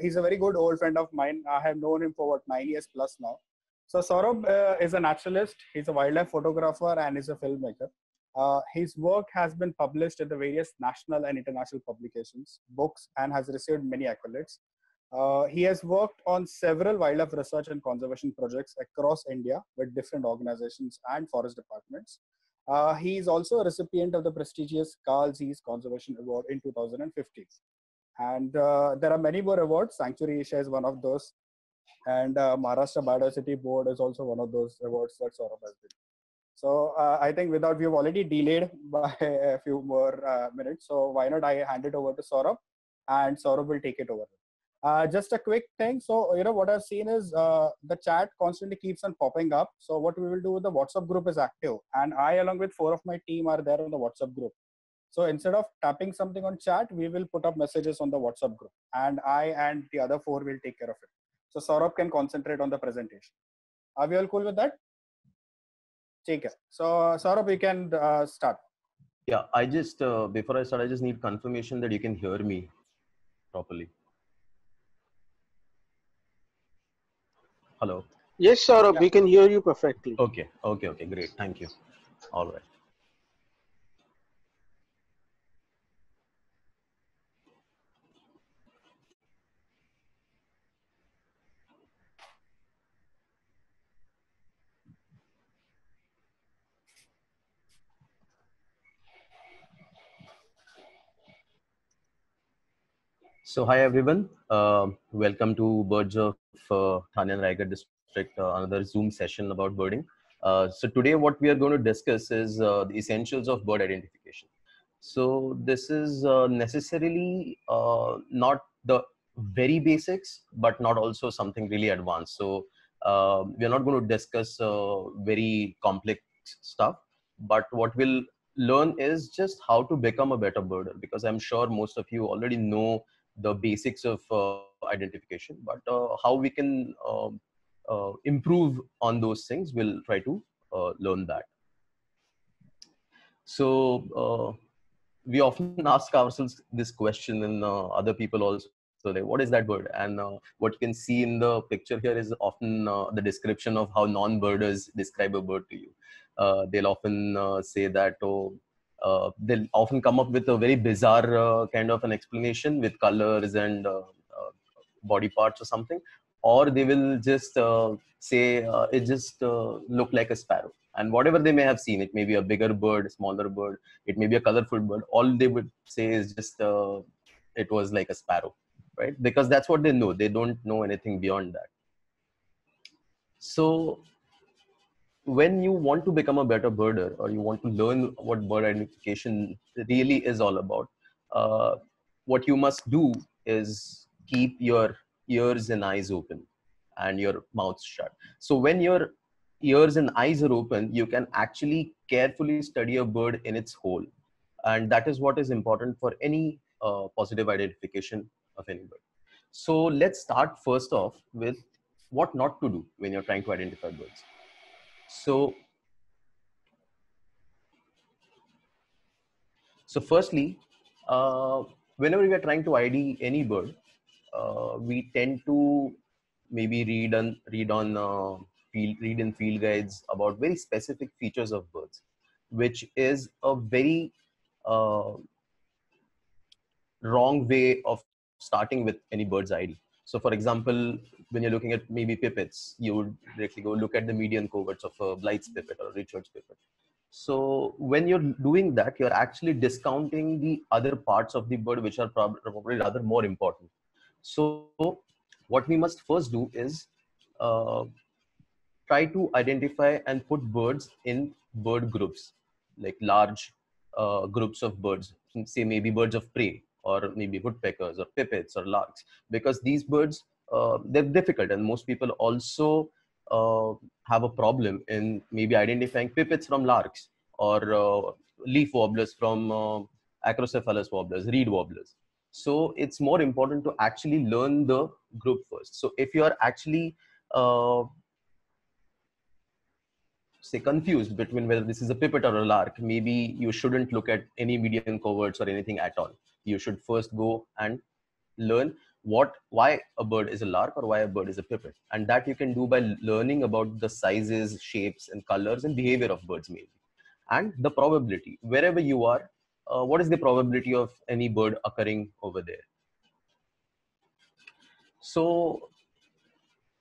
he's a very good old friend of mine. I have known him for what, 9 years plus now. So Saurabh is a naturalist. He's a wildlife photographer and is a filmmaker. His work has been published in the various national and international publications, books, and has received many accolades. He has worked on several wildlife research and conservation projects across India with different organizations and forest departments. He is also a recipient of the prestigious Carl Zeiss Conservation Award in 2015. And there are many more awards. Sanctuary Asia is one of those. And Maharashtra Biodiversity Board is also one of those awards that Saurabh has been. So I think without, we've already delayed by a few more minutes. So why not I hand it over to Saurabh, and Saurabh will take it over. Just a quick thing. So, what I've seen is the chat constantly keeps on popping up. So what we will do, the WhatsApp group is active, and I, along with 4 of my team, are there on the WhatsApp group. So instead of tapping something on chat, we will put up messages on the WhatsApp group, and I and the other 4 will take care of it. So Saurabh can concentrate on the presentation. Are we all cool with that? Take it. So Saurabh, you can start. Yeah, I just, before I start, I just need confirmation that you can hear me properly. Hello. Yes, Saurabh, we can hear you perfectly. Okay, great. Thank you. All right. So hi everyone, welcome to Birds of Thane and Raigad district, another Zoom session about birding. So today what we are going to discuss is the essentials of bird identification. So this is necessarily not the very basics, but not also something really advanced. So we are not going to discuss very complex stuff, but what we'll learn is just how to become a better birder, because I'm sure most of you already know the basics of identification, but how we can improve on those things, we'll try to learn that. So we often ask ourselves this question, and other people also, like, what is that bird? And what you can see in the picture here is often the description of how non-birders describe a bird to you. They'll often say that, oh, they'll often come up with a very bizarre kind of an explanation with colors and body parts or something, or they will just say it just look like a sparrow. And whatever they may have seen, it may be a bigger bird, smaller bird, it may be a colorful bird, all they would say is just it was like a sparrow, right? Because that's what they know. They don't know anything beyond that. So when you want to become a better birder, or you want to learn what bird identification really is all about, what you must do is keep your ears and eyes open and your mouth shut. So when your ears and eyes are open, you can actually carefully study a bird in its whole. And that is what is important for any positive identification of any bird. So let's start first off with what not to do when you're trying to identify birds. So firstly, whenever we are trying to ID any bird, we tend to maybe read in field guides about very specific features of birds, which is a very wrong way of starting with any bird's ID. So for example, when you're looking at maybe pipits, you would directly go look at the median coverts of a Blyth's pipit or Richard's pipit. So when you're doing that, you're actually discounting the other parts of the bird, which are probably rather more important. So what we must first do is try to identify and put birds in bird groups, like large groups of birds, say maybe birds of prey, or maybe woodpeckers or pipits or larks, because these birds, they're difficult, and most people also have a problem in maybe identifying pipits from larks, or leaf warblers from Acrocephalus warblers, reed warblers. So it's more important to actually learn the group first. So if you are actually say confused between whether this is a pipit or a lark, maybe you shouldn't look at any median coverts or anything at all. You should first go and learn why a bird is a lark or why a bird is a pipit. And that you can do by learning about the sizes, shapes, and colors and behavior of birds mainly. And the probability, wherever you are, what is the probability of any bird occurring over there? So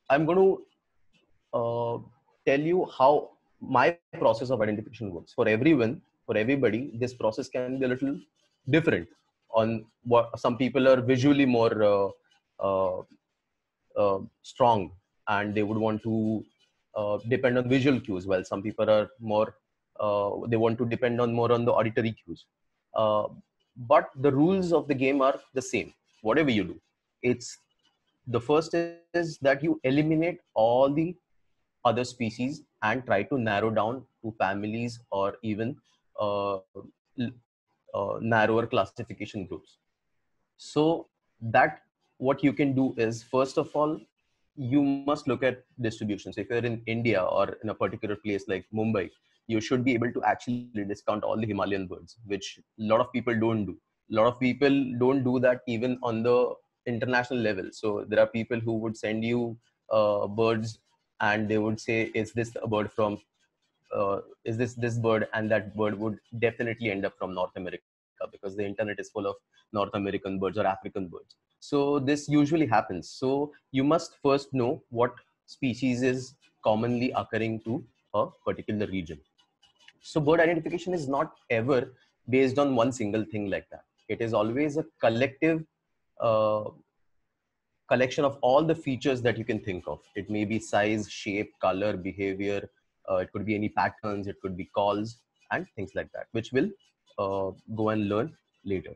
I'm going to tell you how my process of identification works. For everyone, for everybody, this process can be a little different. On what some people are visually more strong, and they would want to depend on visual cues, while some people are more they want to depend on more on the auditory cues. But the rules of the game are the same. Whatever you do, it's the first is that you eliminate all the other species and try to narrow down to families or even uh, narrower classification groups. So that what you can do is, first of all, you must look at distribution. So if you're in India or in a particular place like Mumbai, you should be able to actually discount all the Himalayan birds, which a lot of people don't do. A lot of people don't do that even on the international level. So there are people who would send you birds, and they would say, is this a bird from is this bird? And that bird would definitely end up from North America, because the internet is full of North American birds or African birds. So this usually happens. So you must first know what species is commonly occurring to a particular region. So bird identification is not ever based on one single thing like that. It is always a collective uh, collection of all the features that you can think of. It may be size, shape, color, behavior. It could be any patterns. It could be calls and things like that, which we'll go and learn later.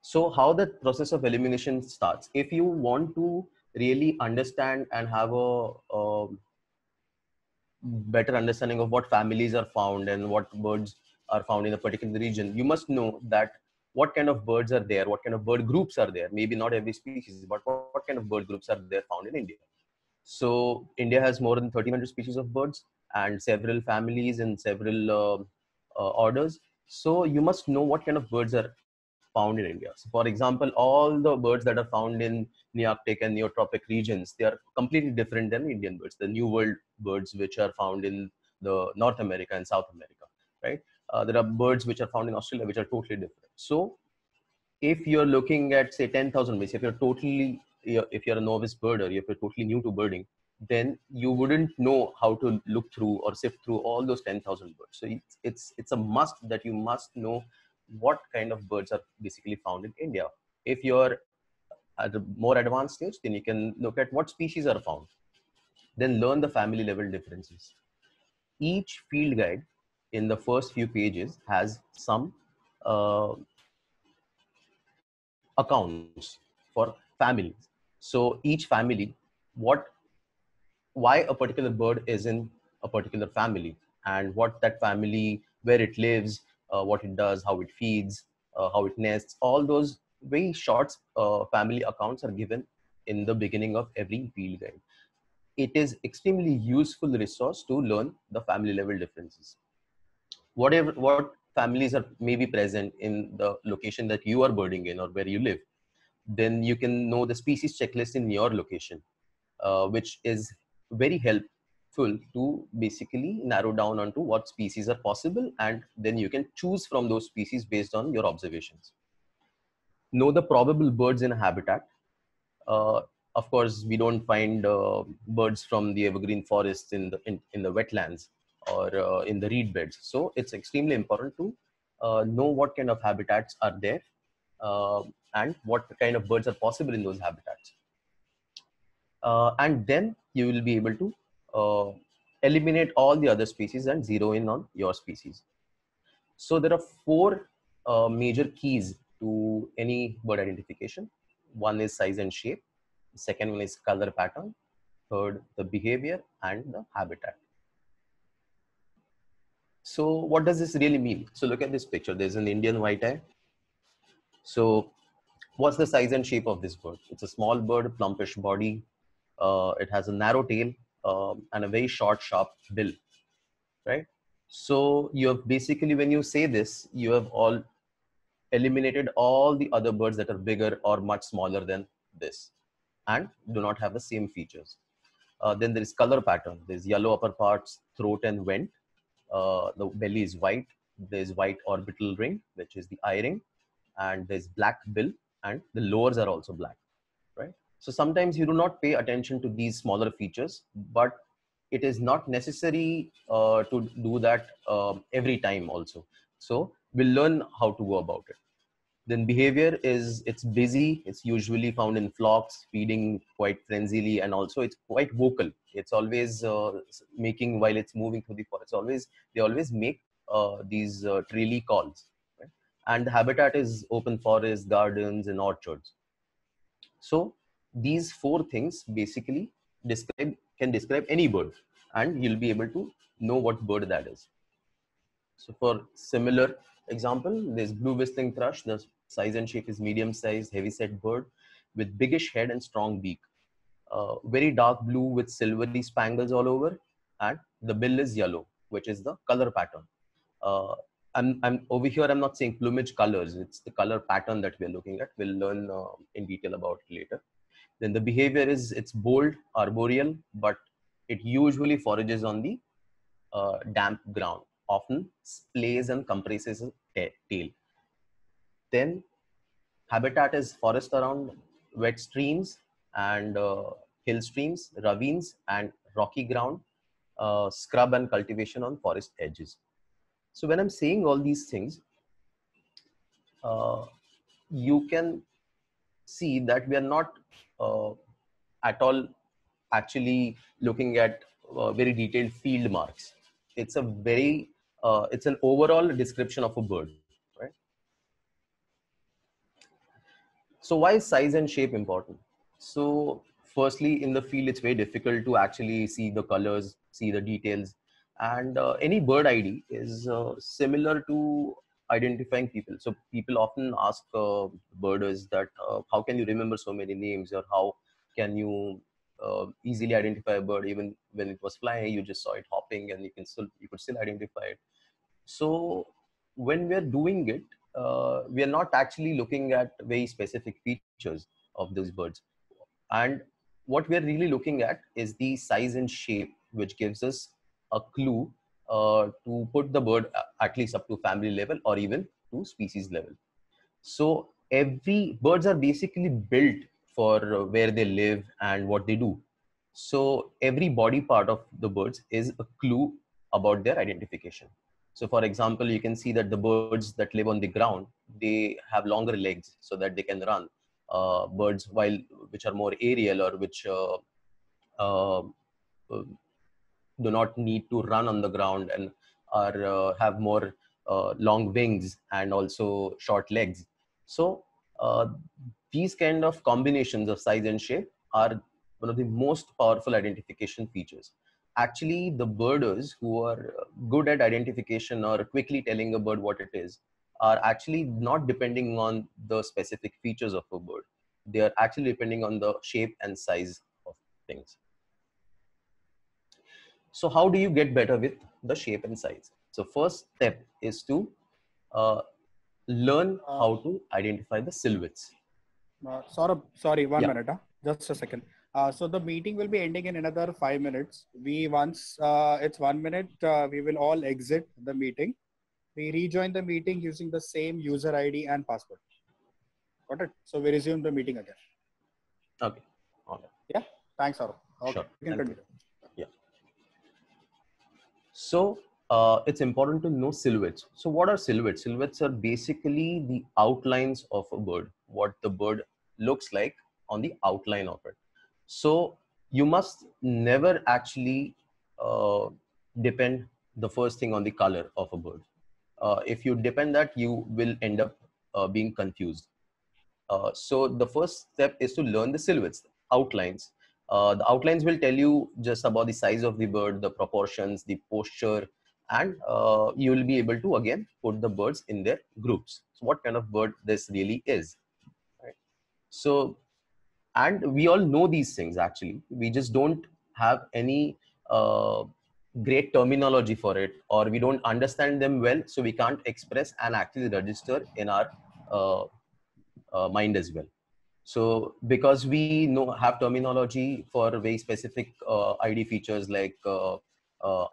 So how the process of elimination starts. If you want to really understand and have a better understanding of what families are found and what birds are found in a particular region, you must know that what kind of birds are there, what kind of bird groups are there. Maybe not every species, but what kind of bird groups are there found in India. So India has more than 1,300 species of birds and several families and several orders. So you must know what kind of birds are found in India. So for example, all the birds that are found in Nearctic and Neotropic regions, they are completely different than Indian birds, the New World birds, which are found in the North America and South America, right? There are birds which are found in Australia, which are totally different. So if you're looking at say 10,000 birds, if you're a novice birder, if you're totally new to birding, then you wouldn't know how to look through or sift through all those 10,000 birds. So it's a must that you must know what kind of birds are basically found in India. If you're at a more advanced stage, then you can look at what species are found, then learn the family level differences. Each field guide in the first few pages has some uh, accounts for families. So each family, what why a particular bird is in a particular family, and what that family, where it lives, what it does, how it feeds, how it nests. All those very short family accounts are given in the beginning of every field guide. It is extremely useful resource to learn the family level differences. What families are maybe present in the location that you are birding in or where you live, then you can know the species checklist in your location, which is very helpful to basically narrow down onto what species are possible, and then you can choose from those species based on your observations. Know the probable birds in a habitat. Uh, of course, we don't find birds from the evergreen forests in the wetlands or in the reed beds. So it's extremely important to know what kind of habitats are there, uh, and what kind of birds are possible in those habitats. And then you will be able to eliminate all the other species and zero in on your species. So there are four major keys to any bird identification. One is size and shape. The second one is color pattern. Third, the behavior and the habitat. So what does this really mean? So look at this picture. There's an Indian white-eye. So what's the size and shape of this bird? It's a small bird, plumpish body. It has a narrow tail and a very short, sharp bill, right? So you have basically, when you say this, you have all eliminated all the other birds that are bigger or much smaller than this and do not have the same features. Then there is color pattern. There's yellow upper parts, throat and vent. The belly is white. There's white orbital ring, which is the eye ring, and there's black bill, and the lowers are also black, right? So sometimes you do not pay attention to these smaller features, but it is not necessary to do that every time also. So we'll learn how to go about it. Then behavior is, it's busy. It's usually found in flocks, feeding quite frenziedly, and also it's quite vocal. It's always making, while it's moving through the forest, they always make these trilly calls. Right? And the habitat is open forests, gardens, and orchards. So these four things basically can describe any bird, and you'll be able to know what bird that is. So for similar example, there's blue whistling thrush. The size and shape is medium sized, heavy-set bird with biggish head and strong beak. Very dark blue with silvery spangles all over, and the bill is yellow, which is the color pattern. I'm over here. I'm not saying plumage colors. It's the color pattern that we're looking at. We'll learn in detail about it later. Then the behavior is, it's bold, arboreal, but it usually forages on the damp ground, often splays and compresses a tail. Then habitat is forest around wet streams and hill streams, ravines and rocky ground, scrub and cultivation on forest edges. So when I'm saying all these things, you can see that we are not at all actually looking at very detailed field marks. It's a very, it's an overall description of a bird, right? So why is size and shape important? So firstly, in the field, it's very difficult to actually see the colors, see the details. And any bird ID is similar to identifying people. So people often ask birders that how can you remember so many names, or how can you easily identify a bird even when it was flying, you just saw it hopping and you could still identify it. So when we're doing it, we are not actually looking at very specific features of those birds. And what we're really looking at is the size and shape, which gives us a clue to put the bird at least up to family level or even to species level. So every birds are basically built for where they live and what they do. So every body part of the birds is a clue about their identification. So for example, you can see that the birds that live on the ground, they have longer legs so that they can run. Birds which are more aerial, or which uh, do not need to run on the ground and are have more long wings and also short legs. So these kind of combinations of size and shape are one of the most powerful identification features. Actually, the birders who are good at identification or quickly telling a bird what it is are actually not depending on the specific features of a bird. They are actually depending on the shape and size of things. So how do you get better with the shape and size? So first step is to learn how to identify the silhouettes. Saurabh, sorry, one Yeah. minute. Just a second. So the meeting will be ending in another 5 minutes. Once it's 1 minute, we will all exit the meeting. We rejoin the meeting using the same user ID and password. Got it? So we resume the meeting again. Okay. All right. Yeah. Thanks, Saurabh. Okay. Sure. We can continue. Yeah. So it's important to know silhouettes. So what are silhouettes? Silhouettes are basically the outlines of a bird, what the bird looks like on the outline of it. So you must never actually depend the first thing on the color of a bird. If you depend that, you will end up being confused. So the first step is to learn the silhouettes, outlines. The outlines will tell you just about the size of the bird, the proportions, the posture, and you will be able to again put the birds in their groups. So what kind of bird this really is, right? So, and we all know these things actually. We just don't have any great terminology for it, or we don't understand them well, so we can't express and actually register in our mind as well. So because we have terminology for very specific ID features like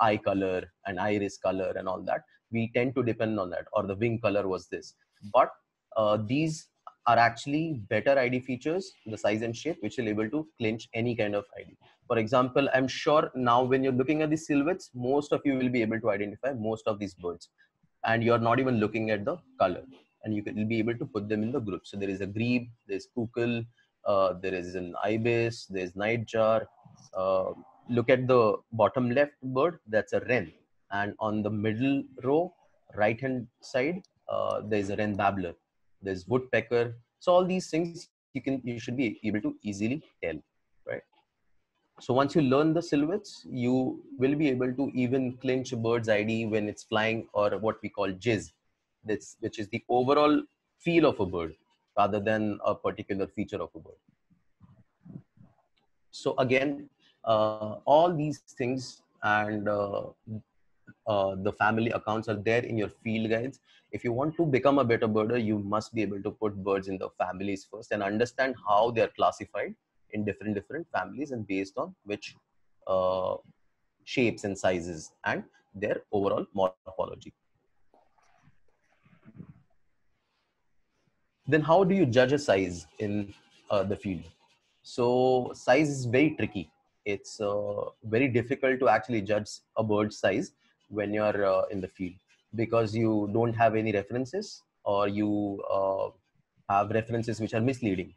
eye color and iris color and all that, we tend to depend on that, or the wing color was this. But these are actually better ID features, the size and shape, which will able to clinch any kind of ID. For example, I'm sure now when you're looking at the silhouettes, most of you will be able to identify most of these birds, and you're not even looking at the color, and you will be able to put them in the group. So there is a grebe, there's kukul, there is an ibis, there's nightjar. Look at the bottom left bird, that's a wren. And on the middle row, right hand side, there's a wren babbler. There's woodpecker. So all these things you should be able to easily tell, right? So once you learn the silhouettes, you will be able to even clinch a bird's ID when it's flying, or what we call jizz, which is the overall feel of a bird rather than a particular feature of a bird. So again, all these things and the family accounts are there in your field guides. If you want to become a better birder, you must be able to put birds in the families first and understand how they are classified in different families and based on which shapes and sizes and their overall morphology. Then how do you judge a size in the field? So size is very tricky. It's very difficult to actually judge a bird's size when you're in the field, because you don't have any references, or you have references which are misleading.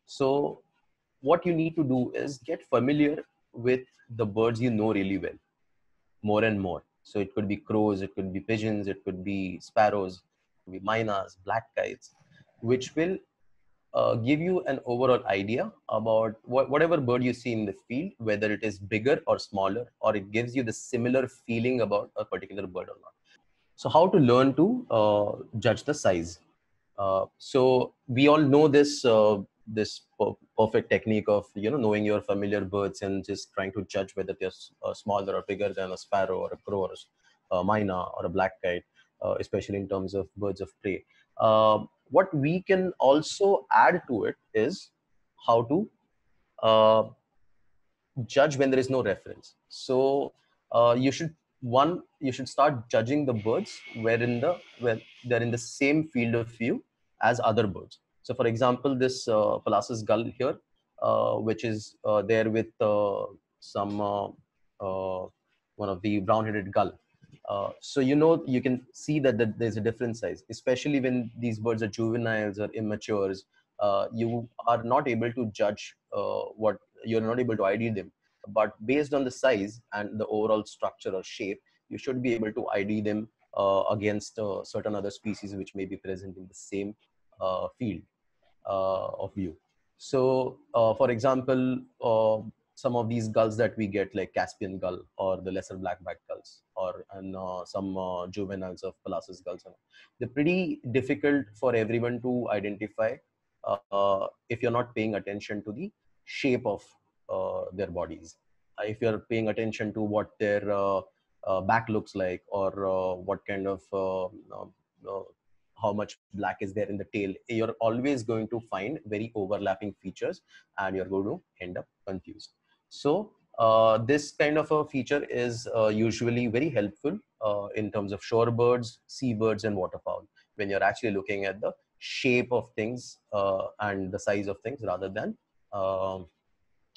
So what you need to do is get familiar with the birds you know really well, more and more. So it could be crows, it could be pigeons, it could be sparrows, it could be mynas, black kites, which will give you an overall idea about whatever bird you see in the field, whether it is bigger or smaller, or it gives you the similar feeling about a particular bird or not. So how to learn to judge the size? So we all know this perfect technique of knowing your familiar birds and just trying to judge whether they're smaller or bigger than a sparrow or a crow or a myna or a black kite, especially in terms of birds of prey. What we can also add to it is how to uh, judge when there is no reference. So you should start judging the birds where they're in the same field of view as other birds. So for example, this Pallas's gull here, which is there with some one of the brown-headed gull. So you can see that there's a different size, especially when these birds are juveniles or immatures. You are not able to judge what you're not able to ID them, but based on the size and the overall structure or shape, you should be able to ID them against certain other species which may be present in the same field of view. So, for example, some of these gulls that we get, like Caspian gull or the lesser black-backed gulls, or some juveniles of Pallas's gulls, they're pretty difficult for everyone to identify if you're not paying attention to the shape of their bodies. If you're paying attention to what their back looks like, or what kind of how much black is there in the tail, you're always going to find very overlapping features and you're going to end up confused. So this kind of a feature is usually very helpful in terms of shorebirds, seabirds, and waterfowl, when you're actually looking at the shape of things and the size of things rather than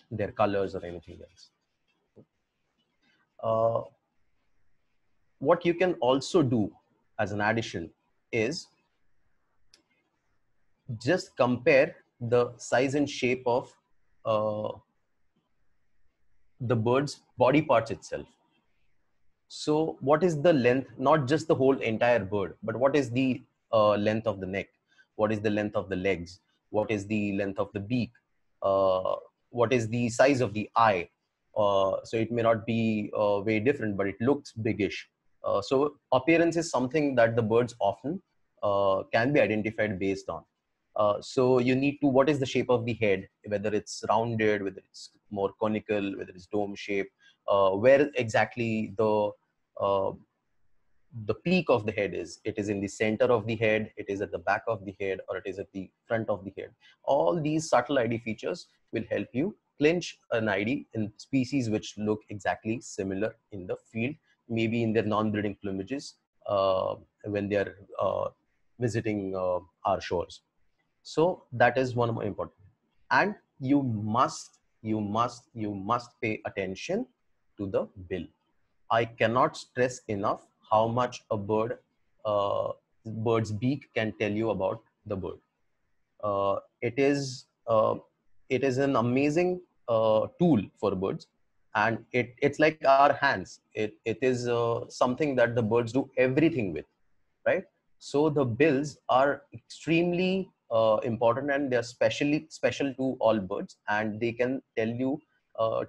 their colors or anything else. What you can also do as an addition is just compare the size and shape of the bird's body parts itself. So what is the length, not just the whole entire bird, but what is the length of the neck? What is the length of the legs? What is the length of the beak? What is the size of the eye? So it may not be very different, but it looks biggish. So appearance is something that the birds often can be identified based on. So you need to, what is the shape of the head, whether it's rounded, whether it's more conical, whether it's dome shape, where exactly the the peak of the head is. It is in the center of the head, it is at the back of the head, or it is at the front of the head. All these subtle ID features will help you clinch an ID in species which look exactly similar in the field, maybe in their non-breeding plumages when they are visiting our shores. So that is one more important. And you must pay attention to the bill. I cannot stress enough how much a bird's beak can tell you about the bird. Uh, it is uh, it is an amazing tool for birds, and it's like our hands. It is something that the birds do everything with, right? So the bills are extremely important, and they're special to all birds, and they can tell you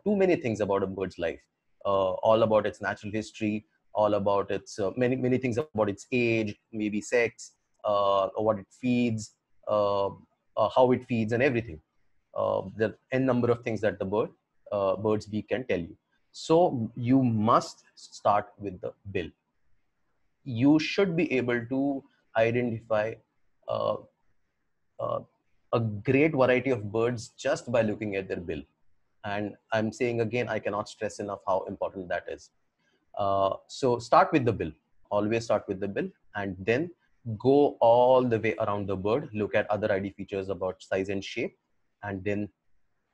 too many things about a bird's life, all about its natural history, all about its many things about its age, maybe sex, what it feeds, how it feeds, and everything. There are n number of things that the bird's beak can tell you. So you must start with the bill. You should be able to identify uh, uh, a great variety of birds just by looking at their bill. And I'm saying again, I cannot stress enough how important that is. So start with the bill. Always start with the bill, and then go all the way around the bird. Look at other ID features about size and shape, and then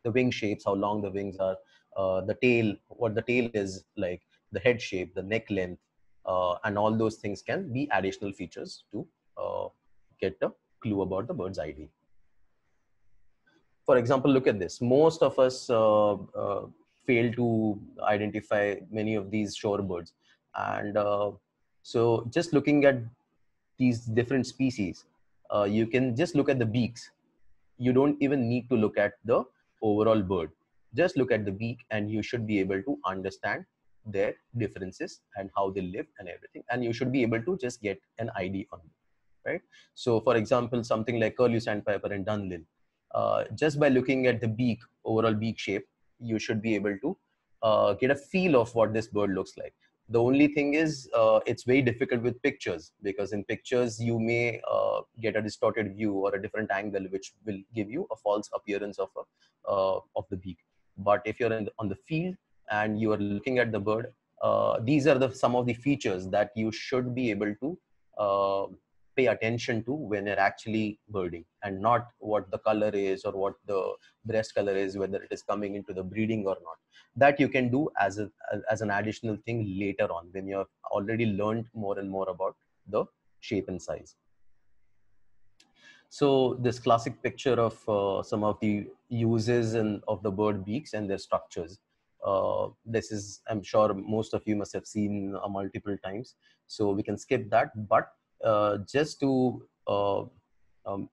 the wing shapes, how long the wings are, the tail, what the tail is like, the head shape, the neck length, and all those things can be additional features to get a clue about the bird's ID. For example, look at this. Most of us fail to identify many of these shorebirds. And so just looking at these different species, you can just look at the beaks. You don't even need to look at the overall bird. Just look at the beak, and you should be able to understand their differences and how they live and everything. And you should be able to just get an ID on them, right? So for example, something like curlew sandpiper and dunlin, just by looking at the beak, overall beak shape, you should be able to get a feel of what this bird looks like. The only thing is, it's very difficult with pictures, because in pictures you may get a distorted view or a different angle, which will give you a false appearance of the beak. But if you're on the field and you are looking at the bird, these are some of the features that you should be able to uh, pay attention to when you're actually birding, and not what the color is or what the breast color is, whether it is coming into the breeding or not. That you can do as an additional thing later on, when you have already learned more and more about the shape and size. So this classic picture of some of the uses of the bird beaks and their structures. This is, I'm sure most of you must have seen multiple times, so we can skip that. But just to um,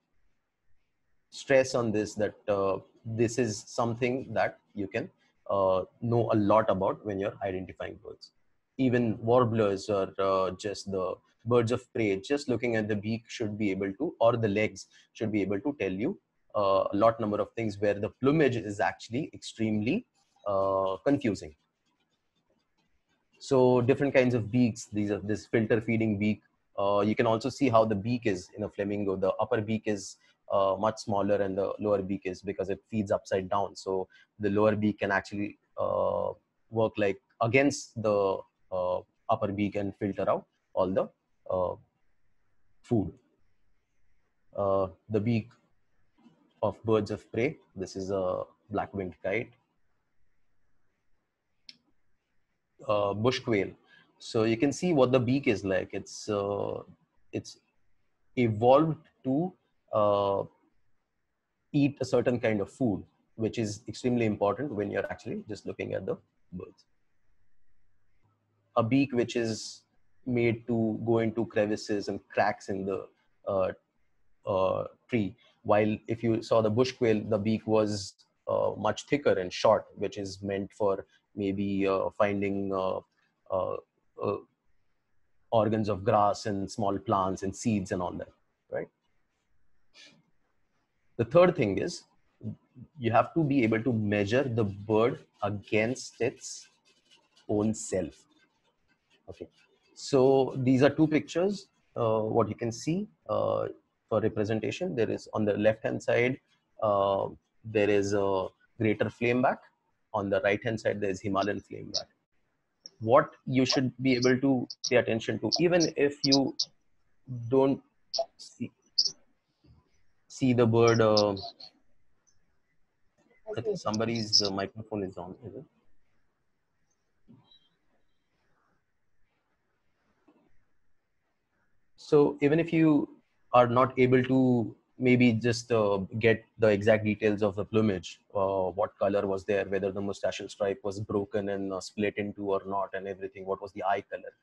stress on this, that this is something that you can know a lot about when you're identifying birds. Even warblers, or just the birds of prey, just looking at the beak should be able to, or the legs should be able to tell you a lot number of things, where the plumage is actually extremely confusing. So different kinds of beaks, these are this filter feeding beak. You can also see how the beak is in a flamingo. The upper beak is much smaller, and the lower beak is, because it feeds upside down. So the lower beak can actually work like against the upper beak and filter out all the uh, food. The beak of birds of prey. This is a black-winged kite. Bush quail. So you can see what the beak is like. It's evolved to uh, eat a certain kind of food, which is extremely important when you're actually just looking at the birds. A beak which is made to go into crevices and cracks in the uh, tree. While if you saw the bush quail, the beak was much thicker and short, which is meant for maybe finding uh, uh, organs of grass and small plants and seeds and all that, right? The third thing is, you have to be able to measure the bird against its own self. Okay. So these are two pictures. What you can see for representation, there is on the left hand side, there is a greater flameback. On the right hand side, there is Himalayan flameback. What you should be able to pay attention to, even if you don't see the bird. I think somebody's microphone is on. Is it? So even if you are not able to maybe just get the exact details of the plumage, what color was there, whether the moustachial stripe was broken and split into or not, and everything, what was the eye color,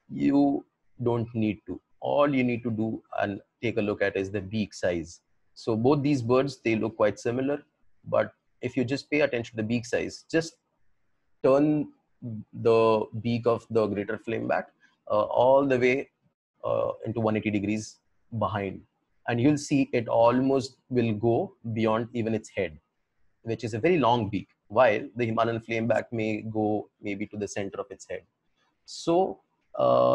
you don't need to. All you need to do and take a look at is the beak size. So both these birds, they look quite similar, but if you just pay attention to the beak size, just turn the beak of the greater flameback all the way into 180 degrees behind, and you'll see it almost will go beyond even its head, which is a very long beak, while the Himalayan flameback may go maybe to the center of its head. So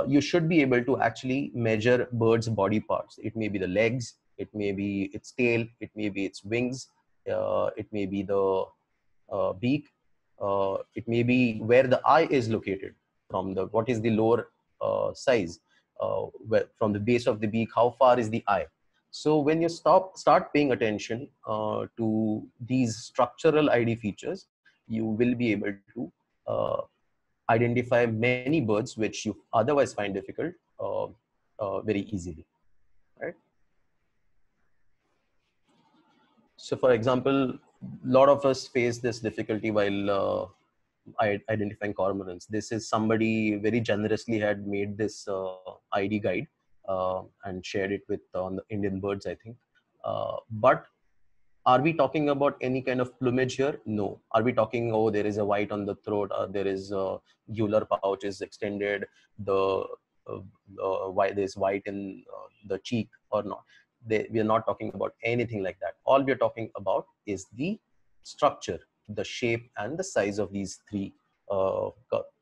you should be able to actually measure birds' body parts. It may be the legs, it may be its tail, it may be its wings, it may be the beak, it may be where the eye is located, from the what is the lower size, from the base of the beak, how far is the eye. So when you start paying attention to these structural ID features, you will be able to identify many birds which you otherwise find difficult very easily, right? So for example, a lot of us face this difficulty while identifying cormorants. This is somebody very generously had made this ID guide and shared it with on the Indian birds, I think. But are we talking about any kind of plumage here? No. Are we talking, oh, there is a white on the throat, or there is gular pouch is extended, why there's white in the cheek or not? We are not talking about anything like that. All we are talking about is the structure, the shape, and the size of these three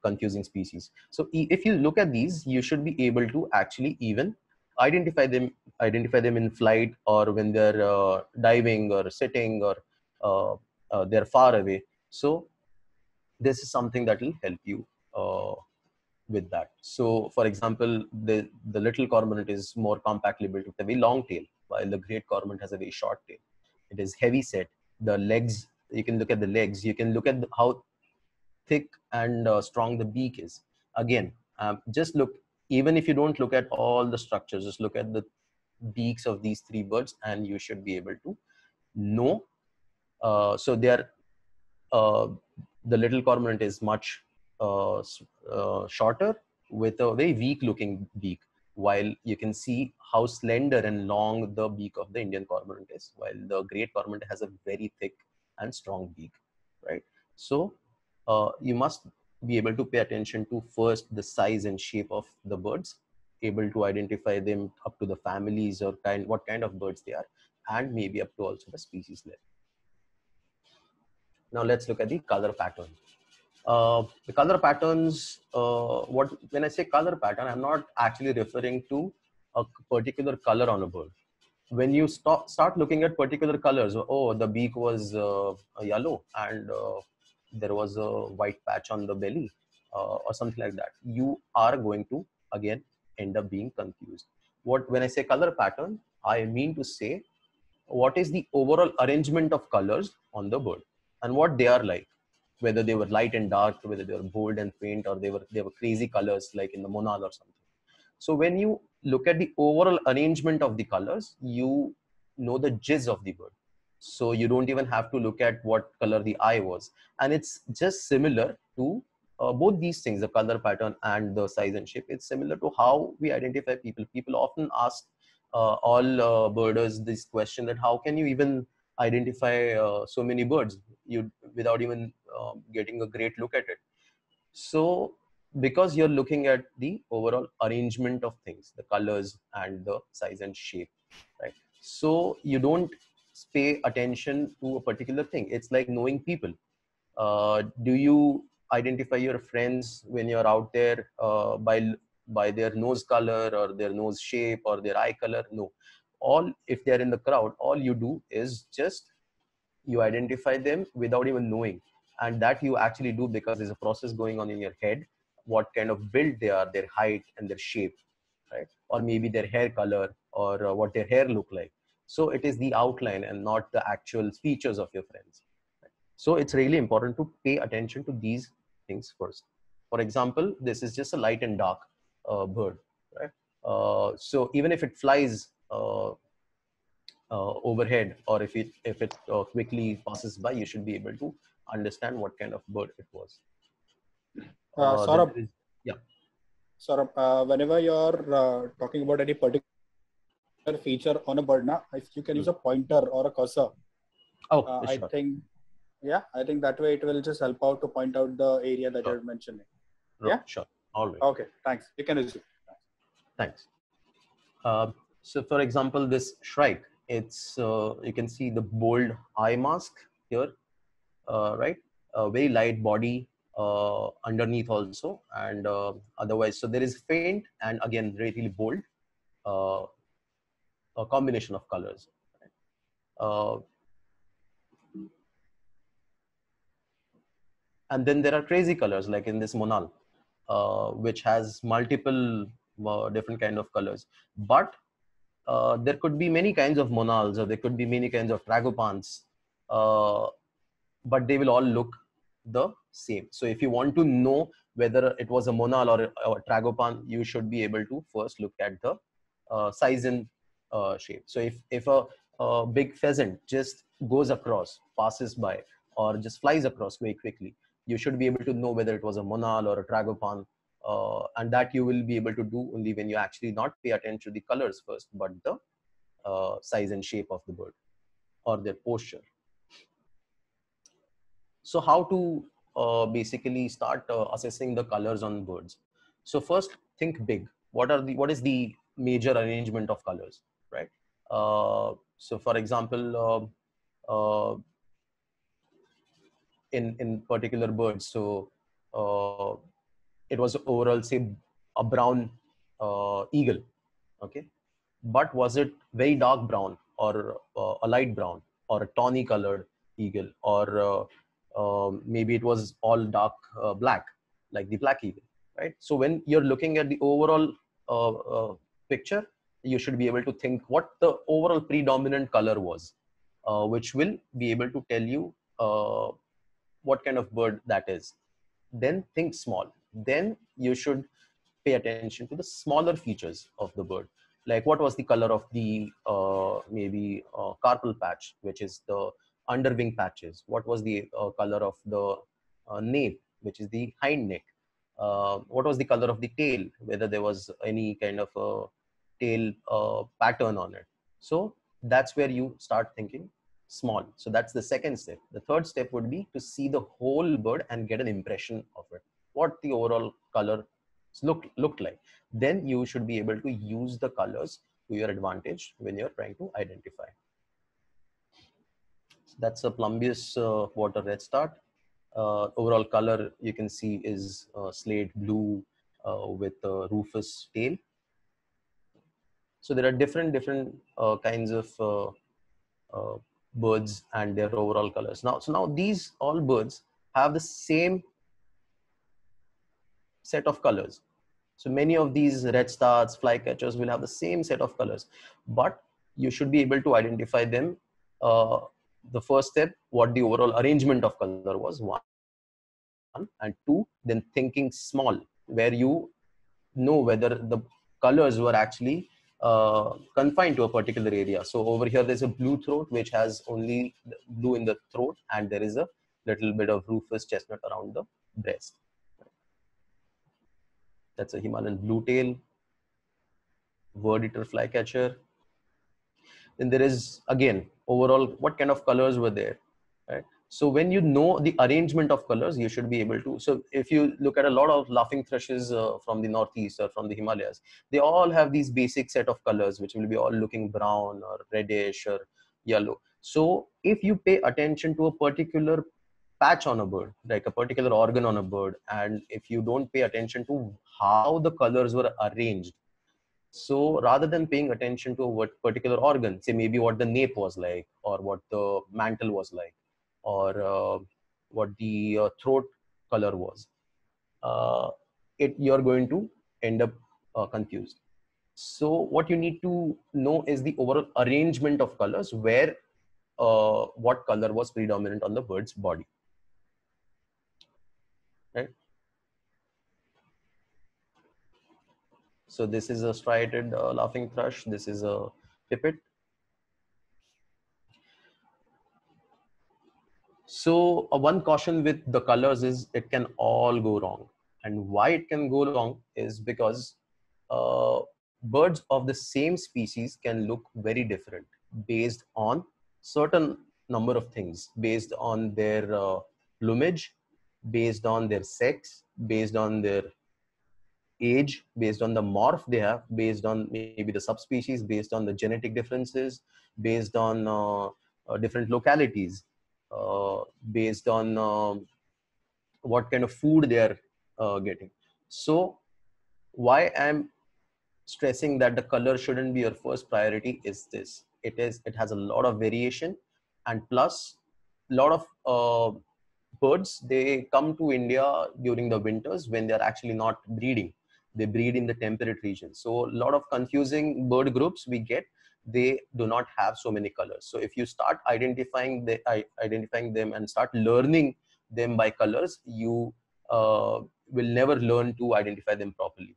confusing species. So if you look at these, you should be able to actually even identify them in flight, or when they're diving or sitting, or they're far away. So this is something that will help you with that. So for example, the little cormorant is more compactly built with a very long tail, while the great cormorant has a very short tail. It is heavy set. The legs, you can look at the legs, you can look at how thick and strong the beak is. Again, just look, even if you don't look at all the structures, just look at the beaks of these three birds and you should be able to know. So they are, the little cormorant is much shorter with a very weak looking beak, while you can see how slender and long the beak of the Indian cormorant is, while the great cormorant has a very thick and strong beak, right? So you must be able to pay attention to first the size and shape of the birds, able to identify them up to the families or what kind of birds they are, and maybe up to also the species level. Now let's look at the color pattern. The color patterns, when I say color pattern, I'm not actually referring to a particular color on a bird. When you start looking at particular colors, oh, the beak was yellow and there was a white patch on the belly or something like that, you are going to again end up being confused. When I say color pattern, I mean to say what is the overall arrangement of colors on the bird and what they are like, whether they were light and dark, whether they were bold and faint, or they were crazy colors like in the monal or something. So when you look at the overall arrangement of the colors, you know the jizz of the bird. So you don't even have to look at what color the eye was. And it's just similar to both these things, the color pattern and the size and shape. It's similar to how we identify people. People often ask all birders this question, that how can you even identify so many birds without even getting a great look at it? So because you're looking at the overall arrangement of things, the colors and the size and shape, right? So you don't pay attention to a particular thing. It's like knowing people. Do you identify your friends when you're out there by by their nose color or their nose shape or their eye color. No, all, if they're in the crowd, all you do is just you identify them without even knowing, and that you actually do because there's a process going on in your head, what kind of build they are, their height and their shape, right? Or maybe their hair color, or what their hair look like. So it is the outline and not the actual features of your friends. So it's really important to pay attention to these things first. For example, this is just a light and dark bird, right? So even if it flies overhead, or if it quickly passes by, you should be able to understand what kind of bird it was. Then Saurabh, there is, yeah. Saurabh, whenever you're talking about any particular feature on a bird, na, if you can use a pointer or a cursor, Oh, I sure. think, yeah, I think that way it will just help out to point out the area that Sure. you're mentioning. Right, Yeah? sure. All right. Okay, thanks. You can assume. Thanks. So for example, this shrike, it's you can see the bold eye mask here, right? A very light body underneath also, and otherwise, so there is faint and again really bold, uh, a combination of colors. Uh, and then there are crazy colors like in this monal, which has multiple different kind of colors. But there could be many kinds of monals, or there could be many kinds of tragopans, but they will all look the same. So if you want to know whether it was a monal or a tragopan, you should be able to first look at the size and shape. So if a big pheasant just goes across, passes by, or just flies across very quickly, you should be able to know whether it was a monal or a tragopan. And that you will be able to do only when you actually not pay attention to the colors first, but the size and shape of the bird or their posture. So how to basically start assessing the colors on birds? So first, think big. What is the major arrangement of colors, right? So for example, in particular birds, so uh, it was overall say a brown eagle, okay, but was it very dark brown, or a light brown, or a tawny colored eagle, or maybe it was all dark black, like the black eagle, right? So when you're looking at the overall uh, picture, you should be able to think what the overall predominant color was, which will be able to tell you what kind of bird that is. Then think small. Then you should pay attention to the smaller features of the bird, like what was the color of the maybe carpal patch, which is the underwing patches. What was the color of the nape, which is the hind neck. What was the color of the tail, whether there was any kind of a tail pattern on it. So that's where you start thinking small. So that's the second step. The third step would be to see the whole bird and get an impression of it, what the overall color looked like. Then you should be able to use the colors to your advantage when you're trying to identify. So that's a Plumbeous water redstart. Overall color you can see is slate blue with a rufous tail. So there are different kinds of birds and their overall colors. Now these all birds have the same set of colors. So many of these redstarts, flycatchers will have the same set of colors, but you should be able to identify them. The first step, what the overall arrangement of color was, one, and two, then thinking small, where you know whether the colors were actually confined to a particular area. So over here, there's a blue throat, which has only blue in the throat, and there is a little bit of rufous chestnut around the breast. That's a Himalayan blue tail, word eater flycatcher. Then there is again overall what kind of colors were there, right? So when you know the arrangement of colors, you should be able to. So if you look at a lot of laughing thrushes from the northeast or from the Himalayas, they all have these basic set of colors, which will be all looking brown or reddish or yellow. So if you pay attention to a particular patch on a bird, like a particular organ on a bird, and if you don't pay attention to how the colors were arranged, so rather than paying attention to what particular organ, say maybe what the nape was like, or what the mantle was like, or what the throat color was, you're going to end up confused. So what you need to know is the overall arrangement of colors, where what color was predominant on the bird's body. Right? So this is a striated laughing thrush. This is a pipit. So one caution with the colors is it can all go wrong. And why it can go wrong is because birds of the same species can look very different based on certain number of things, based on their plumage, based on their sex, based on their age, based on the morph they have, based on maybe the subspecies, based on the genetic differences, based on different localities, based on what kind of food they are getting. So why I'm stressing that the color shouldn't be your first priority is this. It has a lot of variation, and plus a lot of birds, they come to India during the winters when they're actually not breeding. They breed in the temperate regions. So a lot of confusing bird groups we get, they do not have so many colors. So if you start identifying them and start learning them by colors, you will never learn to identify them properly.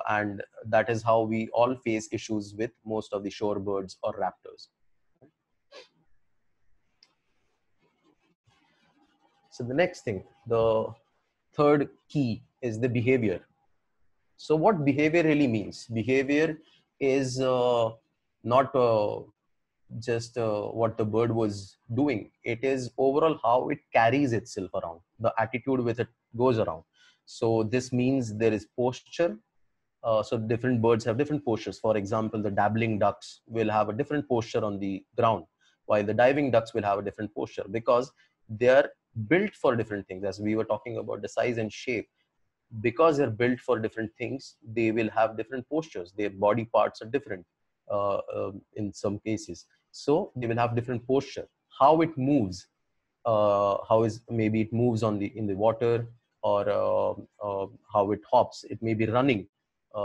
And that is how we all face issues with most of the shorebirds or raptors. So the next thing, the third key, is the behavior. So what behavior really means? Behavior is not just what the bird was doing. It is overall how it carries itself around, the attitude with it goes around. So this means there is posture. So different birds have different postures. For example, the dabbling ducks will have a different posture on the ground, while the diving ducks will have a different posture, because they are built for different things. As we were talking about the size and shape, because they're built for different things, they will have different postures. Their body parts are different in some cases. So they will have different posture. How it moves, how is maybe it moves in the water, or how it hops. It may be running.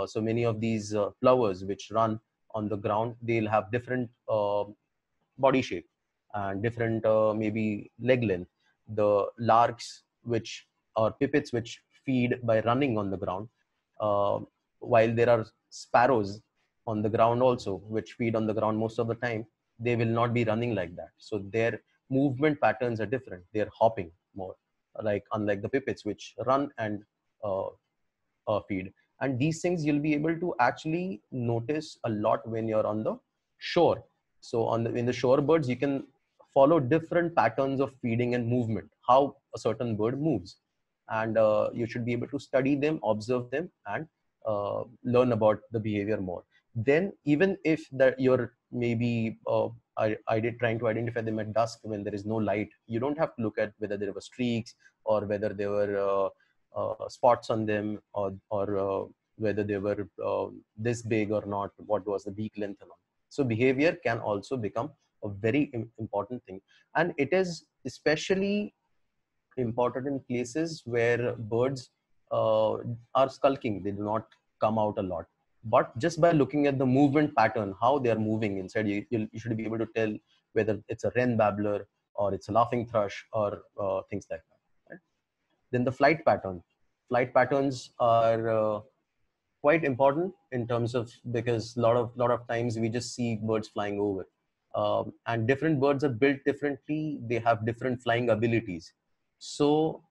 So many of these plovers which run on the ground, they'll have different body shape and different maybe leg length. The larks, which or pipits, which feed by running on the ground, uh, while there are sparrows on the ground also, which feed on the ground most of the time, they will not be running like that. So their movement patterns are different. They're hopping more, like unlike the pipits, which run and feed. And these things you'll be able to actually notice a lot when you're on the shore. So in the shore birds, you can follow different patterns of feeding and movement, how a certain bird moves. And you should be able to study them, observe them, and learn about the behavior more. Then even if that you're maybe I did trying to identify them at dusk when there is no light, you don't have to look at whether there were streaks or whether there were spots on them, or whether they were this big or not, what was the beak length and all. So behavior can also become a very important thing, and it is especially important in places where birds are skulking. They do not come out a lot, but just by looking at the movement pattern, how they are moving inside, you should be able to tell whether it's a wren babbler or it's a laughing thrush, or things like that, right? Then the flight pattern. Flight patterns are quite important in terms of, because lot of times we just see birds flying over, and different birds are built differently. They have different flying abilities. So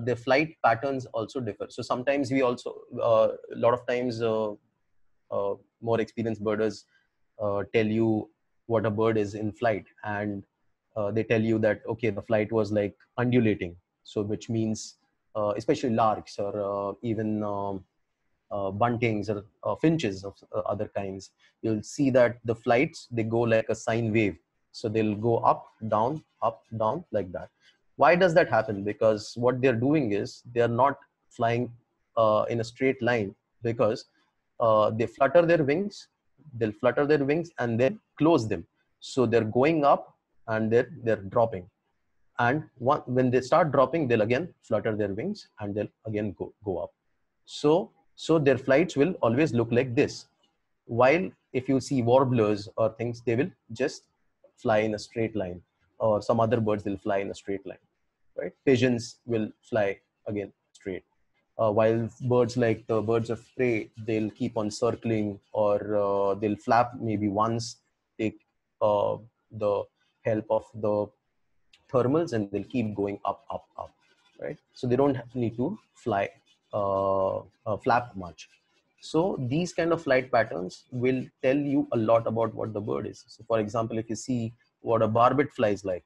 their flight patterns also differ. So sometimes we also a lot of times more experienced birders tell you what a bird is in flight, and they tell you that okay, the flight was like undulating. So which means especially larks, or even buntings, or finches of other kinds, you'll see that the flights, they go like a sine wave. So they'll go up down like that. Why does that happen? Because what they're doing is they're not flying in a straight line, because they flutter their wings, they'll flutter their wings and then close them. So they're going up and they're dropping. And when they start dropping, they'll again flutter their wings and they'll again go up. So their flights will always look like this. While if you see warblers or things, they will just fly in a straight line, or some other birds will fly in a straight line, right? Pigeons will fly again straight. While birds like the birds of prey, they'll keep on circling, or they'll flap maybe once, take the help of the thermals, and they'll keep going up, right? So they don't need to fly, flap much. So these kind of flight patterns will tell you a lot about what the bird is. So for example, if you see what a barbet flies like,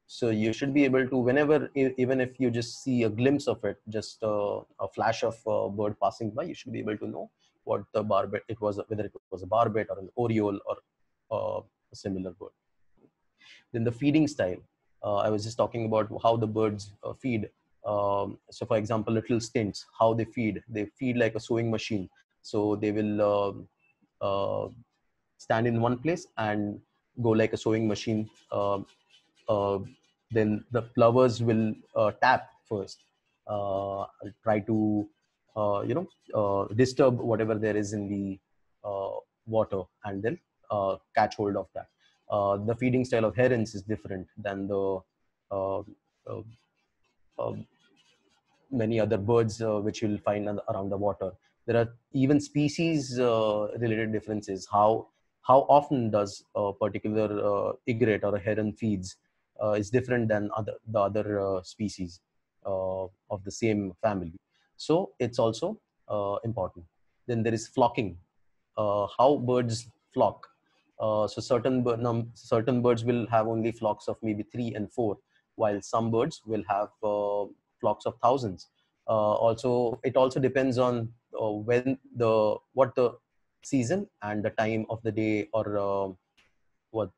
so you should be able to, whenever, even if you just see a glimpse of it, just a flash of a bird passing by, you should be able to know what the barbet it was, whether it was a barbet or an oriole or a similar bird. Then the feeding style. I was just talking about how the birds feed. So for example, little stints, how they feed. They feed like a sewing machine. So they will stand in one place and go like a sewing machine. Uh, then the plovers will tap first, try to disturb whatever there is in the water, and then catch hold of that. The feeding style of herons is different than the uh, uh, uh, many other birds which you'll find around the water. There are even species related differences. How often does a particular egret or a heron feeds is different than the other species of the same family. So it's also important. Then there is flocking. How birds flock. So certain birds will have only flocks of maybe 3 and 4, while some birds will have flocks of thousands. Also, it also depends on what the season and the time of the day, or what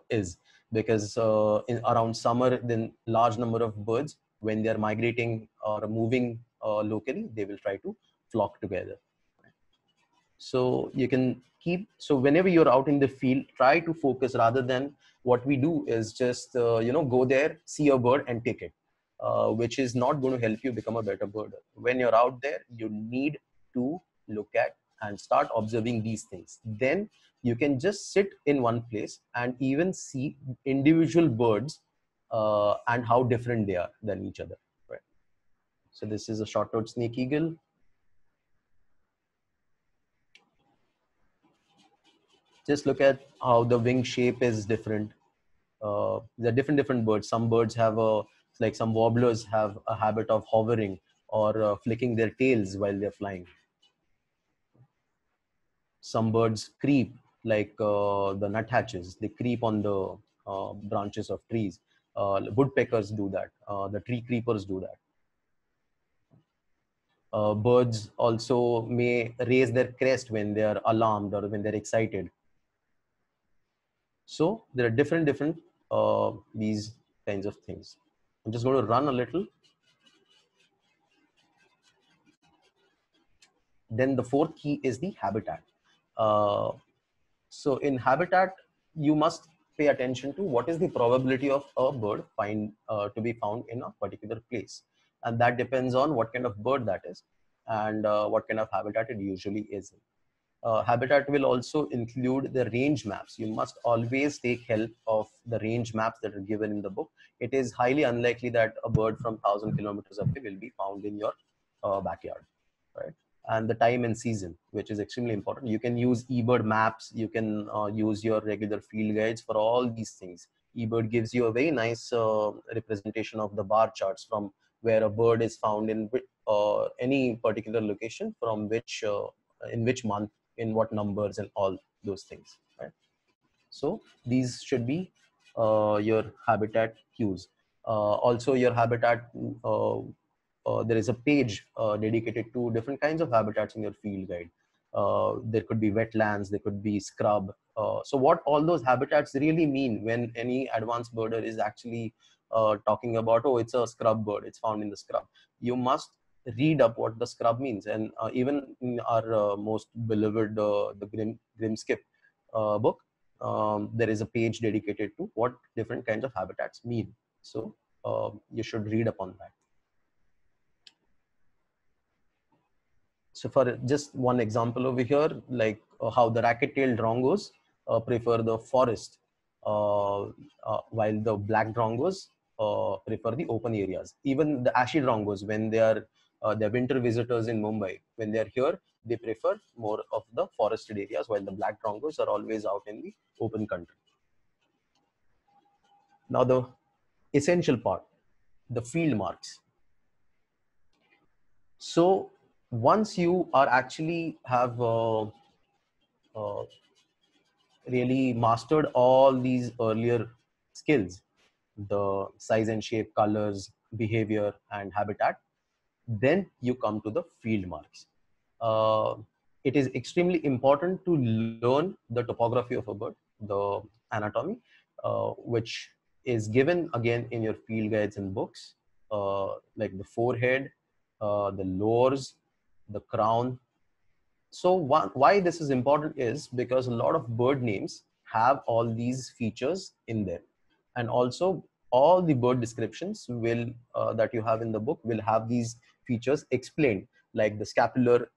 is, because in around summer, then large number of birds, when they are migrating or moving locally, they will try to flock together. So you can keep, so whenever you're out in the field, try to focus, rather than what we do is just go there, see a bird and take it, which is not going to help you become a better birder. When you're out there, you need to look at and start observing these things. Then you can just sit in one place and even see individual birds and how different they are than each other, right? So this is a short-toed snake eagle. Just look at how the wing shape is different. There are different birds. Some birds have like some warblers have a habit of hovering or flicking their tails while they're flying. Some birds creep, like the nuthatches. They creep on the branches of trees. Woodpeckers do that. The tree creepers do that. Birds also may raise their crest when they are alarmed or when they're excited. So there are different these kinds of things. I'm just going to run a little. Then the fourth key is the habitat. So in habitat, you must pay attention to what is the probability of a bird to be found in a particular place. And that depends on what kind of bird that is, and what kind of habitat it usually is in. Habitat will also include the range maps. You must always take help of the range maps that are given in the book. It is highly unlikely that a bird from 1,000 kilometers away will be found in your backyard, right? And the time and season, which is extremely important. You can use eBird maps. You can use your regular field guides for all these things. eBird gives you a very nice representation of the bar charts from where a bird is found in any particular location, from which in which month, in what numbers, and all those things, right? So these should be your habitat cues. Also your habitat, there is a page dedicated to different kinds of habitats in your field guide. There could be wetlands, there could be scrub. So what all those habitats really mean, when any advanced birder is actually talking about, oh, it's a scrub bird, it's found in the scrub. You must read up what the scrub means. And even in our most beloved the Grimskip book, there is a page dedicated to what different kinds of habitats mean. So you should read upon that. So for just one example over here, like how the racket-tailed drongos prefer the forest, while the black drongos prefer the open areas. Even the ashy drongos, when they're winter visitors in Mumbai, when they're here, they prefer more of the forested areas, while the black drongos are always out in the open country. Now the essential part, the field marks. So once you are actually have really mastered all these earlier skills, the size and shape, colors, behavior, and habitat, then you come to the field marks. It is extremely important to learn the topography of a bird, the anatomy, which is given again in your field guides and books, like the forehead, the lores, the crown. So why this is important is because a lot of bird names have all these features in there, and also all the bird descriptions will that you have in the book will have these features explained, like the scapular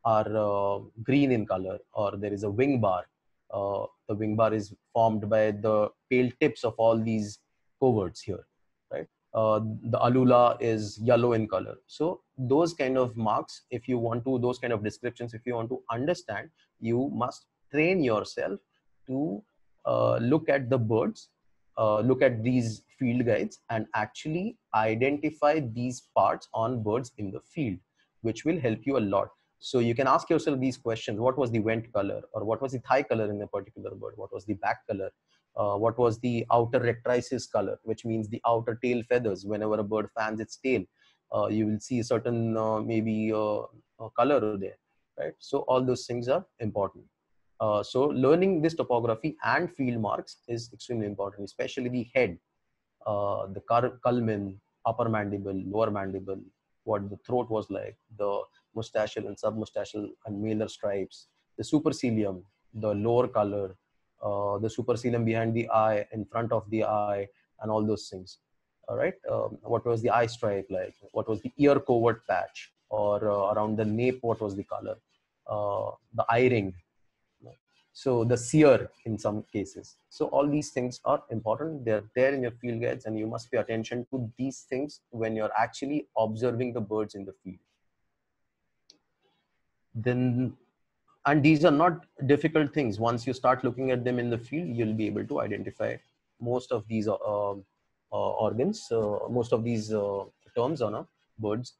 are green in color, or there is a wing bar. The wing bar is formed by the tail tips of all these coverts here, right? The alula is yellow in color. So those kind of marks, if you want to, those kind of descriptions, if you want to understand, you must train yourself to look at the birds, look at these field guides, and actually identify these parts on birds in the field, which will help you a lot. So you can ask yourself these questions: what was the vent color, or what was the thigh color in a particular bird? What was the back color? What was the outer rectrices color, which means the outer tail feathers. Whenever a bird fans its tail, you will see a certain color there, right? So all those things are important. So learning this topography and field marks is extremely important, especially the head, the culmen, upper mandible, lower mandible, what the throat was like, the moustachial and submoustachial and malar stripes, the supercilium, the lower color, the supercilium behind the eye, in front of the eye, and all those things. All right. What was the eye stripe like? What was the ear covert patch? Or around the nape, what was the color? The eye ring. So the sear in some cases. So all these things are important. They're there in your field guides, and you must pay attention to these things when you're actually observing the birds in the field. Then, and these are not difficult things. Once you start looking at them in the field, you'll be able to identify most of these organs, most of these terms on a bird's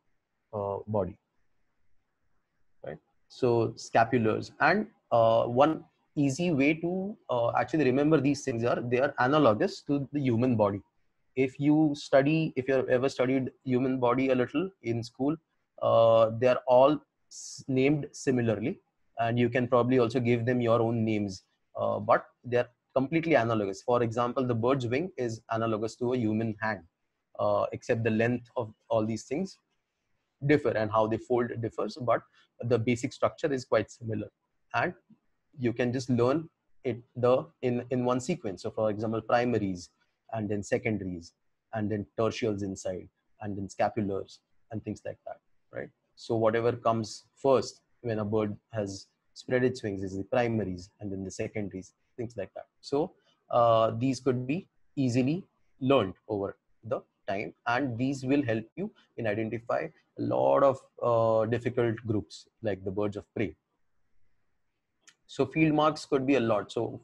body, right? So scapulars, and one easy way to actually remember these things are they are analogous to the human body. If you have ever studied human body a little in school, they are all named similarly, and you can probably also give them your own names, but they're completely analogous. For example, the bird's wing is analogous to a human hand, except the length of all these things differ and how they fold differs, but the basic structure is quite similar, and you can just learn it in one sequence. So for example, primaries, and then secondaries, and then tertials inside, and then scapulars, and things like that, right? So whatever comes first when a bird has spread its wings is the primaries, and then the secondaries, things like that. So these could be easily learned over the time, and these will help you in identify a lot of difficult groups like the birds of prey. So field marks could be a lot. So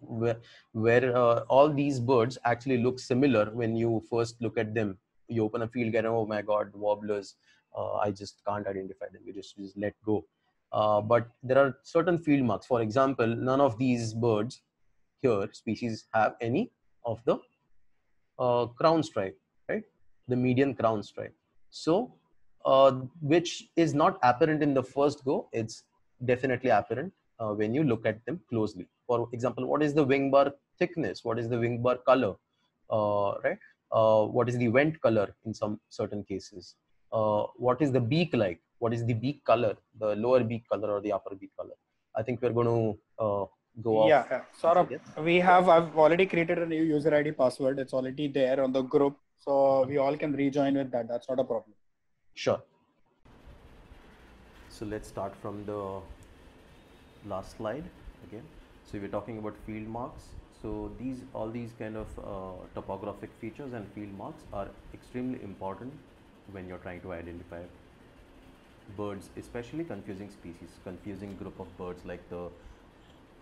where all these birds actually look similar when you first look at them, you open a field guide and, oh my God, warblers, I just can't identify them. You just let go. But there are certain field marks. For example, none of these birds here, species, have any of the crown stripe, right? The median crown stripe. So, which is not apparent in the first go. It's definitely apparent when you look at them closely. For example, what is the wing bar thickness? What is the wing bar color? Right? what is the vent color in some certain cases, what is the beak like, what is the beak color, the lower beak color or the upper beak color. I think we're going to go off. Yeah, Saurabh, I've already created a new user ID password. It's already there on the group. So we all can rejoin with that. That's not a problem. Sure. So let's start from the last slide again. So we're talking about field marks. So all these kind of topographic features and field marks are extremely important when you're trying to identify birds, especially confusing species, confusing group of birds like the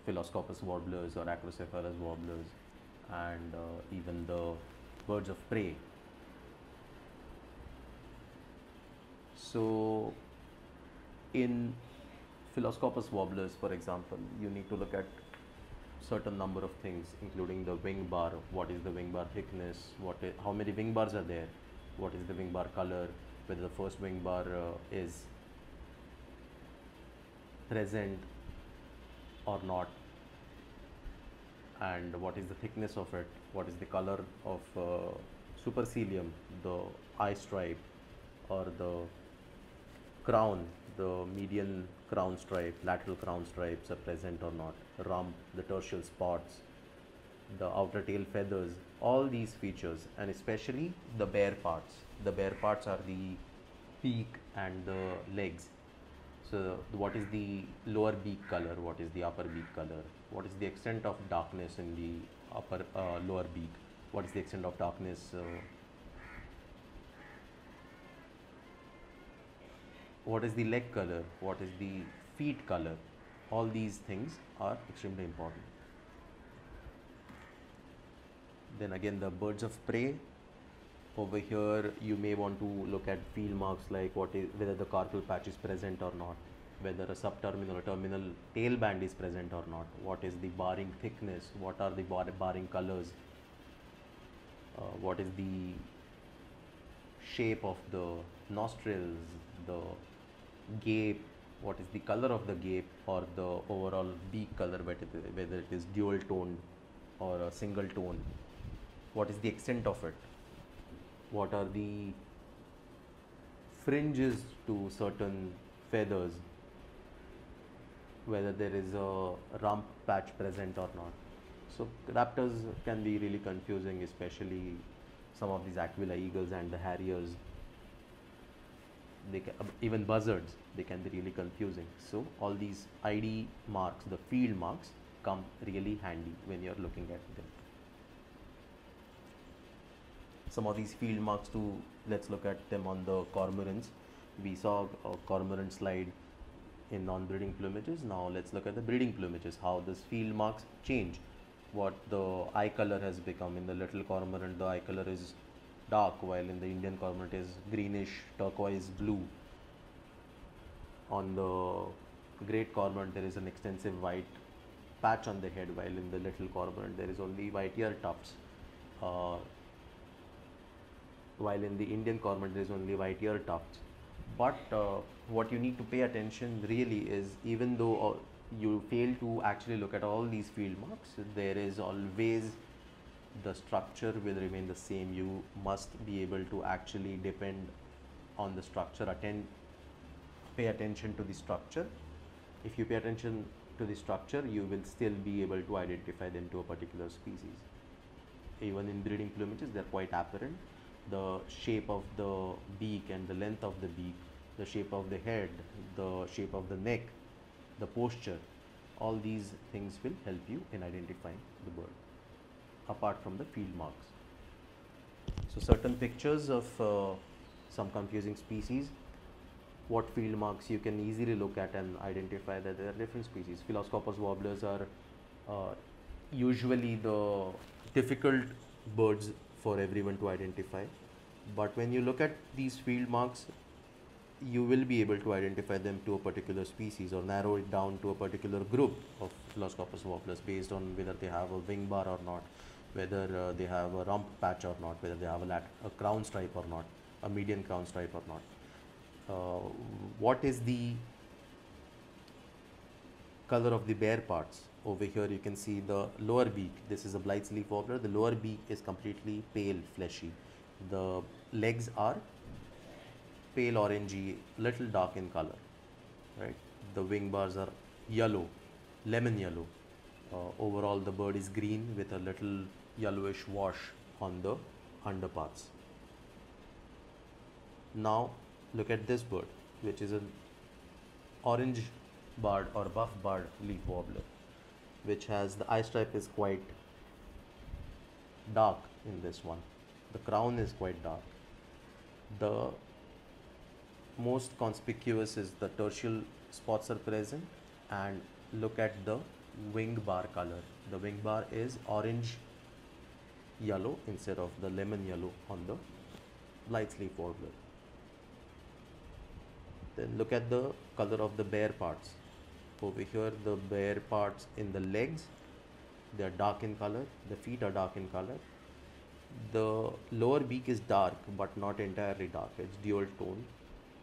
Phylloscopus warblers or Acrocephalus warblers, and even the birds of prey. So in Phylloscopus warblers, for example, you need to look at certain number of things, including the wing bar. What is the wing bar thickness? How many wing bars are there? What is the wing bar color? Whether the first wing bar is present or not, and what is the thickness of it? What is the color of supercilium, the eye stripe, or the crown, the median crown stripe, lateral crown stripes are present or not, rump, the tertial spots, the outer tail feathers, all these features, and especially the bare parts. The bare parts are the beak and the legs. So what is the lower beak color, what is the upper beak color, what is the extent of darkness in the lower beak, what is the extent of darkness, what is the leg color, what is the feet color. All these things are extremely important. Then again, the birds of prey. Over here you may want to look at field marks like whether the carpal patch is present or not, whether a subterminal or terminal tail band is present or not, what is the barring thickness, what are the barring colors, what is the shape of the nostrils, the gape, what is the color of the gape or the overall beak color, whether it is dual toned or a single tone, what is the extent of it, what are the fringes to certain feathers, whether there is a rump patch present or not. So raptors can be really confusing, especially some of these Aquila eagles and the harriers. Even buzzards, they can be really confusing. So all these ID marks, the field marks, come really handy when you're looking at them. Some of these field marks too, let's look at them on the cormorants. We saw a cormorant slide in non-breeding plumages. Now let's look at the breeding plumages, how these field marks change, what the eye color has become. In the little cormorant, the eye color is dark, while in the Indian cormorant is greenish, turquoise blue. On the great cormorant, there is an extensive white patch on the head, while in the little cormorant, there is only white ear tufts. While in the Indian cormorant there is only white ear tufts. But what you need to pay attention really is, even though you fail to actually look at all these field marks, there is always the structure will remain the same. You must be able to actually depend on the structure, pay attention to the structure. If you pay attention to the structure, you will still be able to identify them to a particular species. Even in breeding plumages, they are quite apparent. The shape of the beak and the length of the beak, the shape of the head, the shape of the neck, the posture, all these things will help you in identifying the bird, apart from the field marks. So certain pictures of some confusing species, what field marks you can easily look at and identify that there are different species. Phylloscopus warblers are usually the difficult birds for everyone to identify, but when you look at these field marks, you will be able to identify them to a particular species or narrow it down to a particular group of Phylloscopus warblers based on whether they have a wing bar or not, whether they have a rump patch or not, whether they have a crown stripe or not, a median crown stripe or not, what is the color of the bare parts, Over here you can see the lower beak. This is a Blythe's leaf warbler. The lower beak is completely pale, fleshy. The legs are pale orangey, little dark in color, right? The wing bars are yellow, lemon yellow. Overall, the bird is green with a little yellowish wash on the underparts. Now, look at this bird, which is an orange barred or buff barred leaf warbler, which has the eye stripe is quite dark in this one. The crown is quite dark. The most conspicuous is the tertial spots are present, and look at the wing bar color. The wing bar is orange yellow instead of the lemon yellow on the Blythe's leaf warbler. Then look at the color of the bare parts. Over here, the bare parts in the legs, they are dark in color. The feet are dark in color. The lower beak is dark, but not entirely dark. It's dual tone.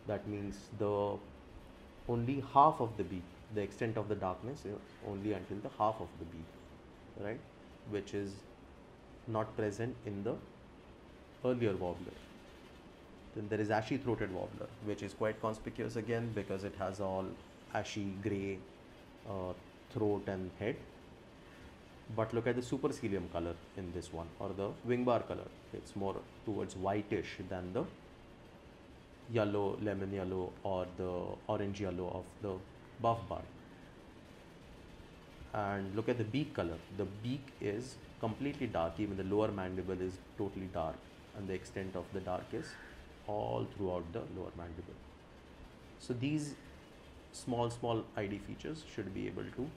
That means the only half of the beak, the extent of the darkness is only until the half of the beak, right? Which is not present in the earlier warbler. Then there is ashy throated warbler, which is quite conspicuous again because it has all ashy gray throat and head. But look at the supercilium color in this one, or the wing bar color. It's more towards whitish than the yellow, lemon yellow, or the orange yellow of the buff bar. And look at the beak color. The beak is completely dark. Even the lower mandible is totally dark, and the extent of the dark is all throughout the lower mandible. So these small ID features should be able to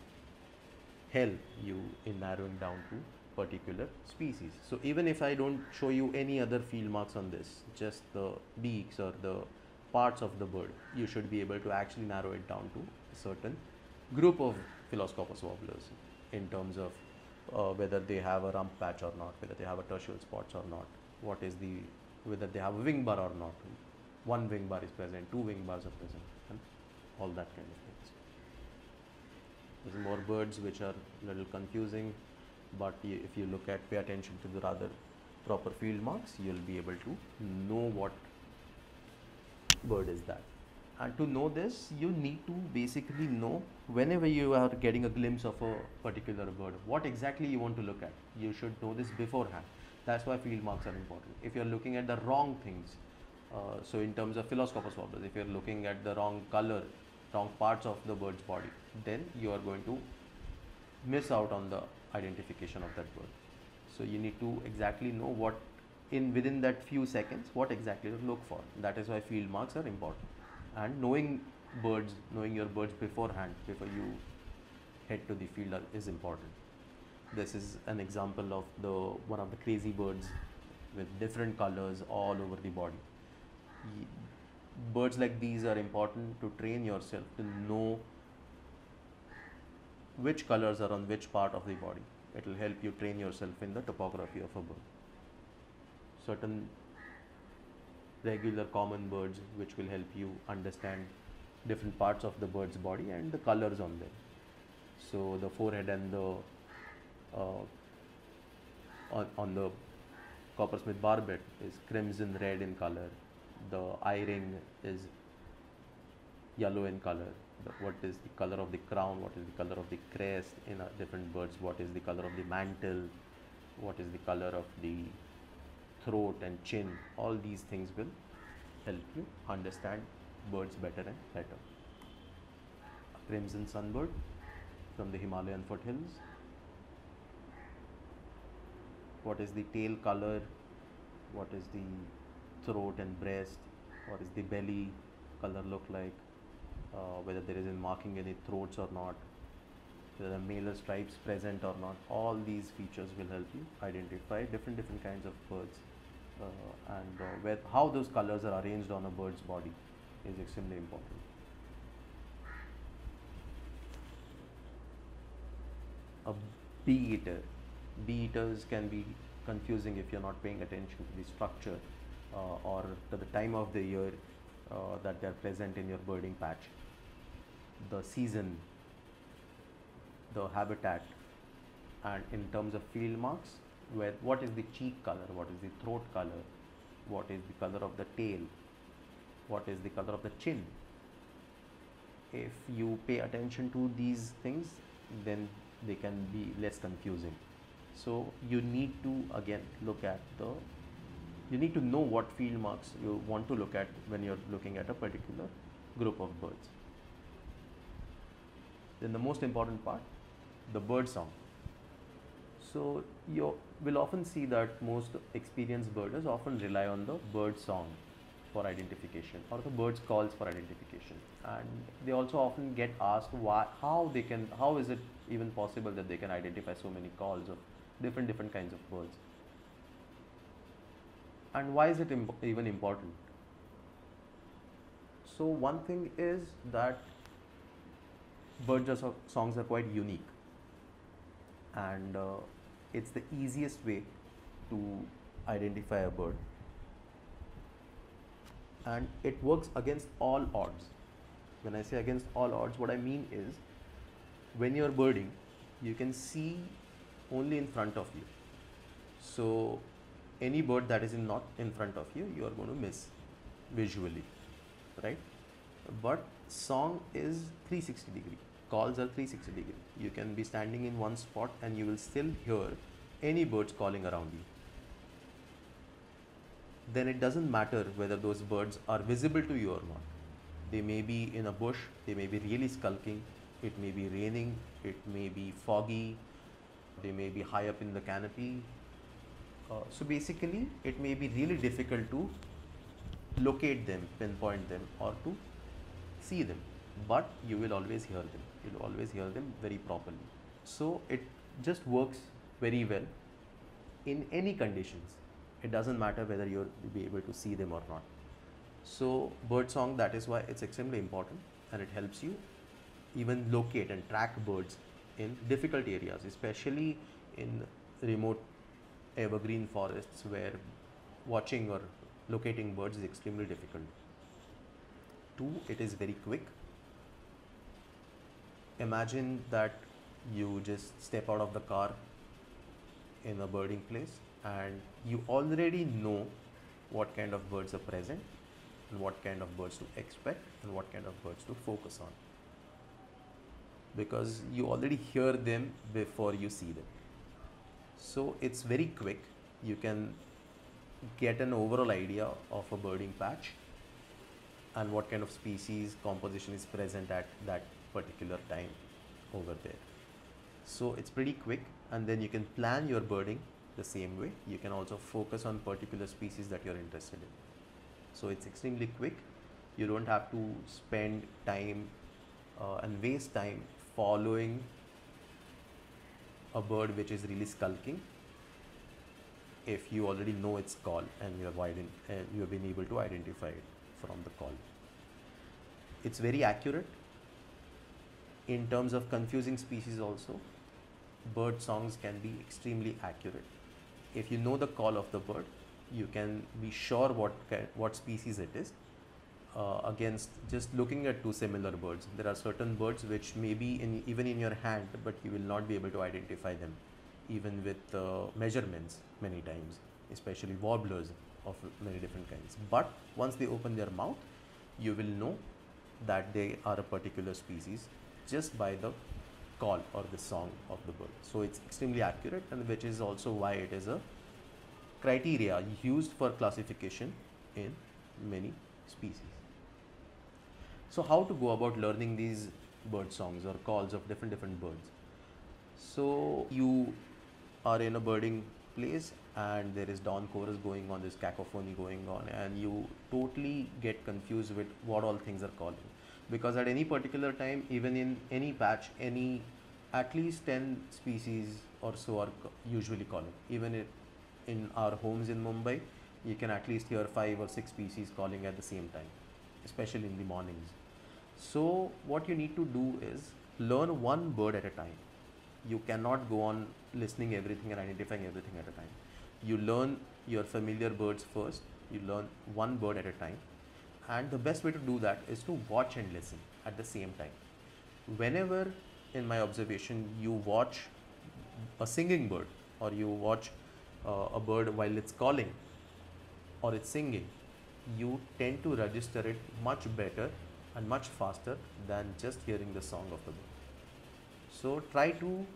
help you in narrowing down to particular species. So even if I don't show you any other field marks on this, just the beaks or the parts of the bird, you should be able to actually narrow it down to a certain group of Phylloscopus warblers in terms of whether they have a rump patch or not, whether they have a tertial spots or not, whether they have a wing bar or not. One wing bar is present, two wing bars are present, and all that kind of things. There's more birds which are a little confusing, but if you pay attention to the rather proper field marks, you'll be able to know what bird is that. And to know this, you need to basically know, whenever you are getting a glimpse of a particular bird, what exactly you want to look at. You should know this beforehand. That's why field marks are important. If you're looking at the wrong things, so in terms of Phylloscopus warblers, if you're looking at the wrong color, wrong parts of the bird's body, then you are going to miss out on the identification of that bird. So you need to exactly know what within that few seconds, what exactly to look for. That is why field marks are important. And knowing your birds beforehand, before you head to the field, is important. This is an example of one of the crazy birds with different colors all over the body. Birds like these are important to train yourself to know which colors are on which part of the body. It will help you train yourself in the topography of a bird. Certain regular common birds which will help you understand different parts of the bird's body and the colors on them. So the forehead and the on the coppersmith barbet is crimson red in color. The eye ring is yellow in color. What is the color of the crown? What is the color of the crest in different birds? What is the color of the mantle? What is the color of the throat and chin? All these things will help you understand birds better and better. A crimson sunbird from the Himalayan foothills. What is the tail color? What is the throat and breast? What is the belly color look like? Whether there is a marking in the throats or not, whether there are malar stripes present or not. All these features will help you identify different kinds of birds, and how those colors are arranged on a bird's body is extremely important. A bee eater. Bee eaters can be confusing if you're not paying attention to the structure or to the time of the year that they're present in your birding patch. The season, the habitat, and in terms of field marks, where what is the cheek color, what is the throat color, what is the color of the tail, what is the color of the chin. If you pay attention to these things, then they can be less confusing. So you need to again you need to know what field marks you want to look at when you're looking at a particular group of birds. Then the most important part, the bird song. So you will often see that most experienced birders often rely on the bird song for identification, or the bird's calls for identification, and they also often get asked how is it even possible that they can identify so many calls of different kinds of birds, and why is it even important? So one thing is that songs are quite unique, and it's the easiest way to identify a bird, and it works against all odds. When I say against all odds, what I mean is, when you're birding, you can see only in front of you. So any bird that is not in front of you, you are going to miss visually, right? But song is 360 degree. Calls are 360 degree. You can be standing in one spot and you will still hear any birds calling around you. Then it doesn't matter whether those birds are visible to you or not. They may be in a bush, they may be really skulking, it may be raining, it may be foggy, they may be high up in the canopy. So basically, it may be really difficult to locate them, pinpoint them, or to see them, but you will always hear them. You will always hear them very properly. So it just works very well in any conditions. It doesn't matter whether you'll be able to see them or not. So bird song, that is why it's extremely important, and it helps you even locate and track birds in difficult areas, especially in remote evergreen forests where watching or locating birds is extremely difficult. 2, it is very quick. Imagine that you just step out of the car in a birding place and you already know what kind of birds are present and what kind of birds to expect and what kind of birds to focus on, because you already hear them before you see them. So it's very quick. You can get an overall idea of a birding patch and what kind of species composition is present at that particular time over there. So it's pretty quick, and then you can plan your birding the same way. You can also focus on particular species that you're interested in. So it's extremely quick. You don't have to spend time and waste time following a bird which is really skulking if you already know its call and you have been able to identify it from the call. It's very accurate. In terms of confusing species also, bird songs can be extremely accurate. If you know the call of the bird, you can be sure what species it is against just looking at two similar birds. There are certain birds which may be even in your hand, but you will not be able to identify them even with measurements many times, especially warblers of many different kinds. But once they open their mouth, you will know that they are a particular species just by the call or the song of the bird. So it's extremely accurate, and which is also why it is a criteria used for classification in many species. So how to go about learning these bird songs or calls of different birds? So you are in a birding place and there is dawn chorus going on, this cacophony going on, and you totally get confused with what all things are calling, because at any particular time, even in any patch, at least 10 species or so are usually calling. Even in our homes in Mumbai, you can at least hear 5 or 6 species calling at the same time, especially in the mornings. So what you need to do is learn one bird at a time. You cannot go on listening everything and identifying everything at a time. You learn your familiar birds first. You learn one bird at a time. And the best way to do that is to watch and listen at the same time. Whenever in my observation, you watch a singing bird or you watch a bird while it's calling or it's singing, you tend to register it much better and much faster than just hearing the song of the bird. So try to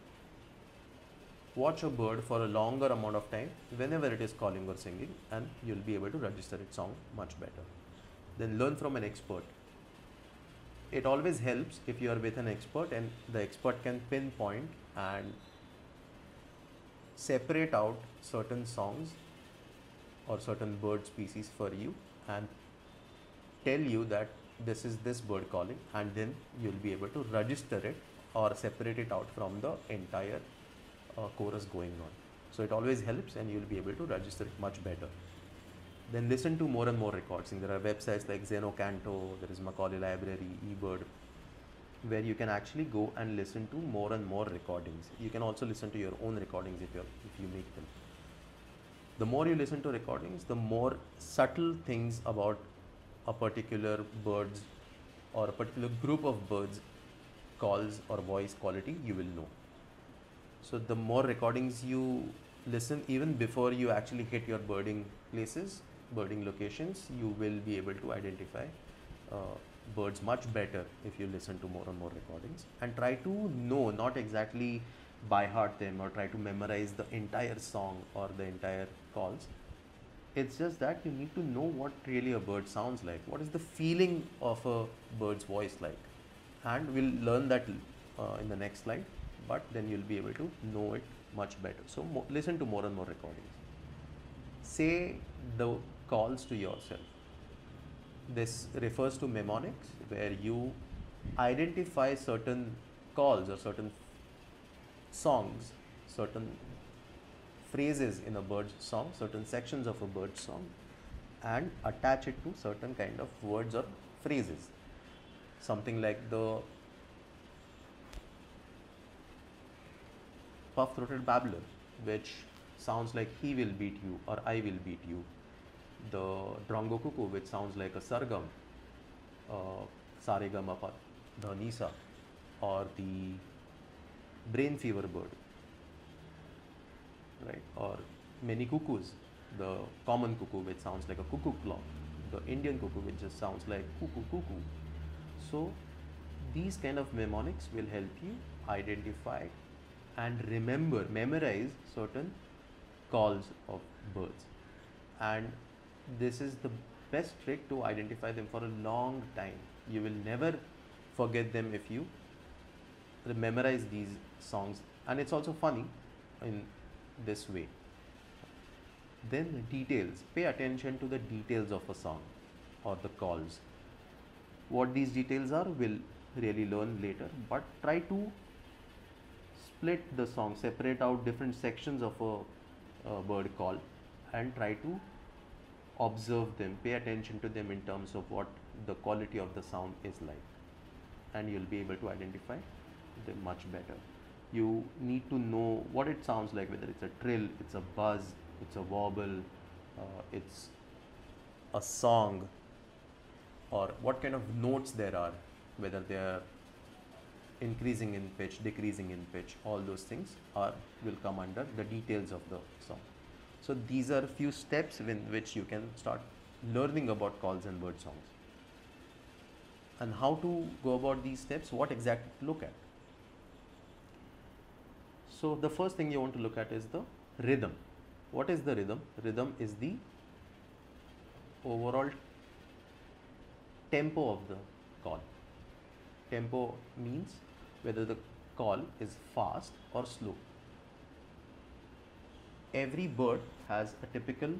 watch a bird for a longer amount of time whenever it is calling or singing, and you'll be able to register its song much better. Then learn from an expert. It always helps if you are with an expert and the expert can pinpoint and separate out certain songs or certain bird species for you and tell you that this is this bird calling, and then you'll be able to register it or separate it out from the entire chorus going on. So it always helps and you'll be able to register it much better. Then listen to more and more recordings. There are websites like Zenocanto, there is Macaulay Library, eBird, where you can actually go and listen to more and more recordings. You can also listen to your own recordings if you make them. The more you listen to recordings, the more subtle things about a particular bird's or a particular group of birds calls or voice quality you will know. So the more recordings you listen, even before you actually hit your birding places, birding locations, you will be able to identify birds much better if you listen to more and more recordings, and try to know, not exactly by heart them or try to memorize the entire song or the entire calls. It's just that you need to know what really a bird sounds like, what is the feeling of a bird's voice like, and we'll learn that in the next slide, but then you'll be able to know it much better. So listen to more and more recordings. Say the calls to yourself. This refers to mnemonics, where you identify certain calls or certain songs, certain phrases in a bird's song, certain sections of a bird's song, and attach it to certain kind of words or phrases. Something like the puff-throated babbler, which sounds like he will beat you or I will beat you. The drongo cuckoo, which sounds like a sargam, saregamapa, the nisa, or the brain fever bird, right? Or many cuckoos, the common cuckoo, which sounds like a cuckoo clock, the Indian cuckoo, which just sounds like cuckoo cuckoo. So these kind of mnemonics will help you identify and memorize certain calls of birds, and this is the best trick to identify them for a long time. You will never forget them if you memorize these songs, and it's also funny in this way. Then details. Pay attention to the details of a song or the calls. What these details are, we'll really learn later, but try to split the song, separate out different sections of a bird call and try to observe them, pay attention to them in terms of what the quality of the sound is like, and you'll be able to identify them much better. You need to know what it sounds like, whether it's a trill, it's a buzz, it's a wobble, it's a song, or what kind of notes there are, whether they are increasing in pitch, decreasing in pitch. All those things will come under the details of the song. So these are a few steps in which you can start learning about calls and bird songs. And how to go about these steps, what exactly to look at. So the first thing you want to look at is the rhythm. What is the rhythm? Rhythm is the overall tempo of the call. Tempo means whether the call is fast or slow. Every bird has a typical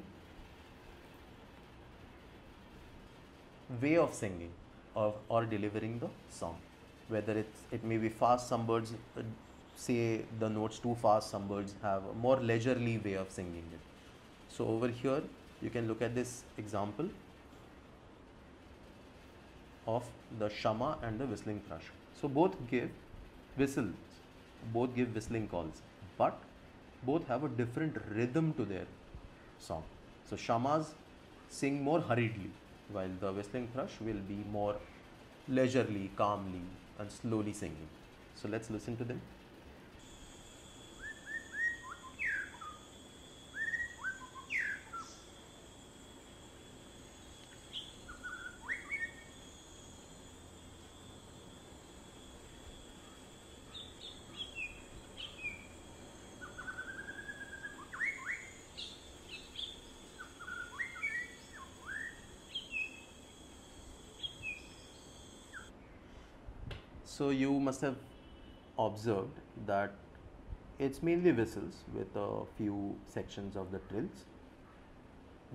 way of singing or delivering the song. Whether it may be fast, some birds say the notes too fast, some birds have a more leisurely way of singing it. So over here you can look at this example of the shama and the whistling thrush. So both give whistles, both give whistling calls, but both have a different rhythm to their song. So shamas sing more hurriedly, while the whistling thrush will be more leisurely, calmly and slowly singing. So let's listen to them. So you must have observed that it's mainly whistles with a few sections of the trills,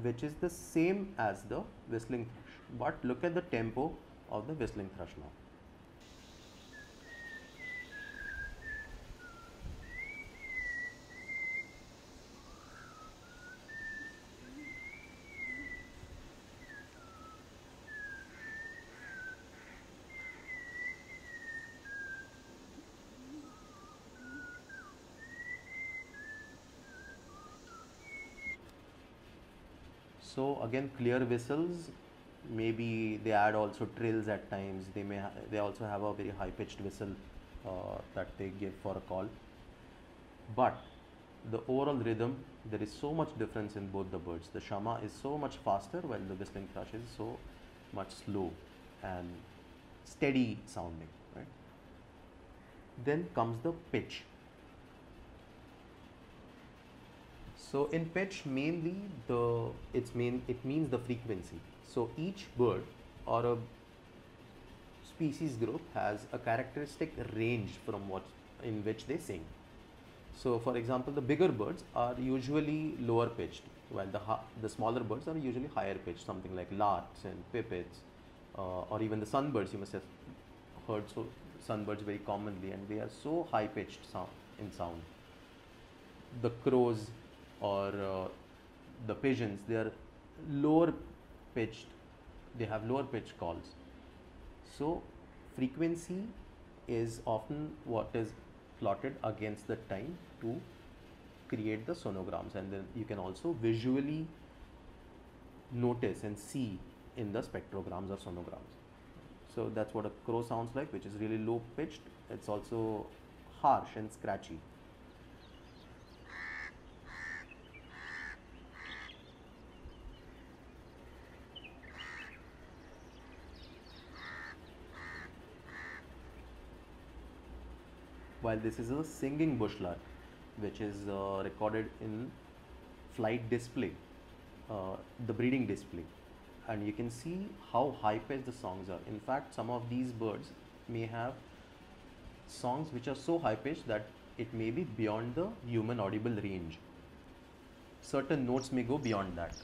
which is the same as the whistling thrush. But look at the tempo of the whistling thrush now. So again, clear whistles. Maybe they add also trills at times. They also have a very high pitched whistle that they give for a call. But the overall rhythm, there is so much difference in both the birds. The shama is so much faster while the whistling thrush is so much slow and steady sounding. Right. Then comes the pitch. So in pitch, mainly it means the frequency. So each bird or a species group has a characteristic range from what in which they sing. So for example, the bigger birds are usually lower pitched, while the smaller birds are usually higher pitched, something like larks and pipits, or even the sunbirds. You must have heard sunbirds very commonly, and they are so high pitched in sound. The crows or the pigeons, they are lower pitched, they have lower pitched calls. So frequency is often what is plotted against the time to create the sonograms, and then you can also visually notice and see in the spectrograms or sonograms. So that's what a crow sounds like, which is really low pitched. It's also harsh and scratchy. While this is a singing bush lark, which is recorded in flight display, the breeding display, and you can see how high pitched the songs are. In fact, some of these birds may have songs which are so high pitched that it may be beyond the human audible range. Certain notes may go beyond that.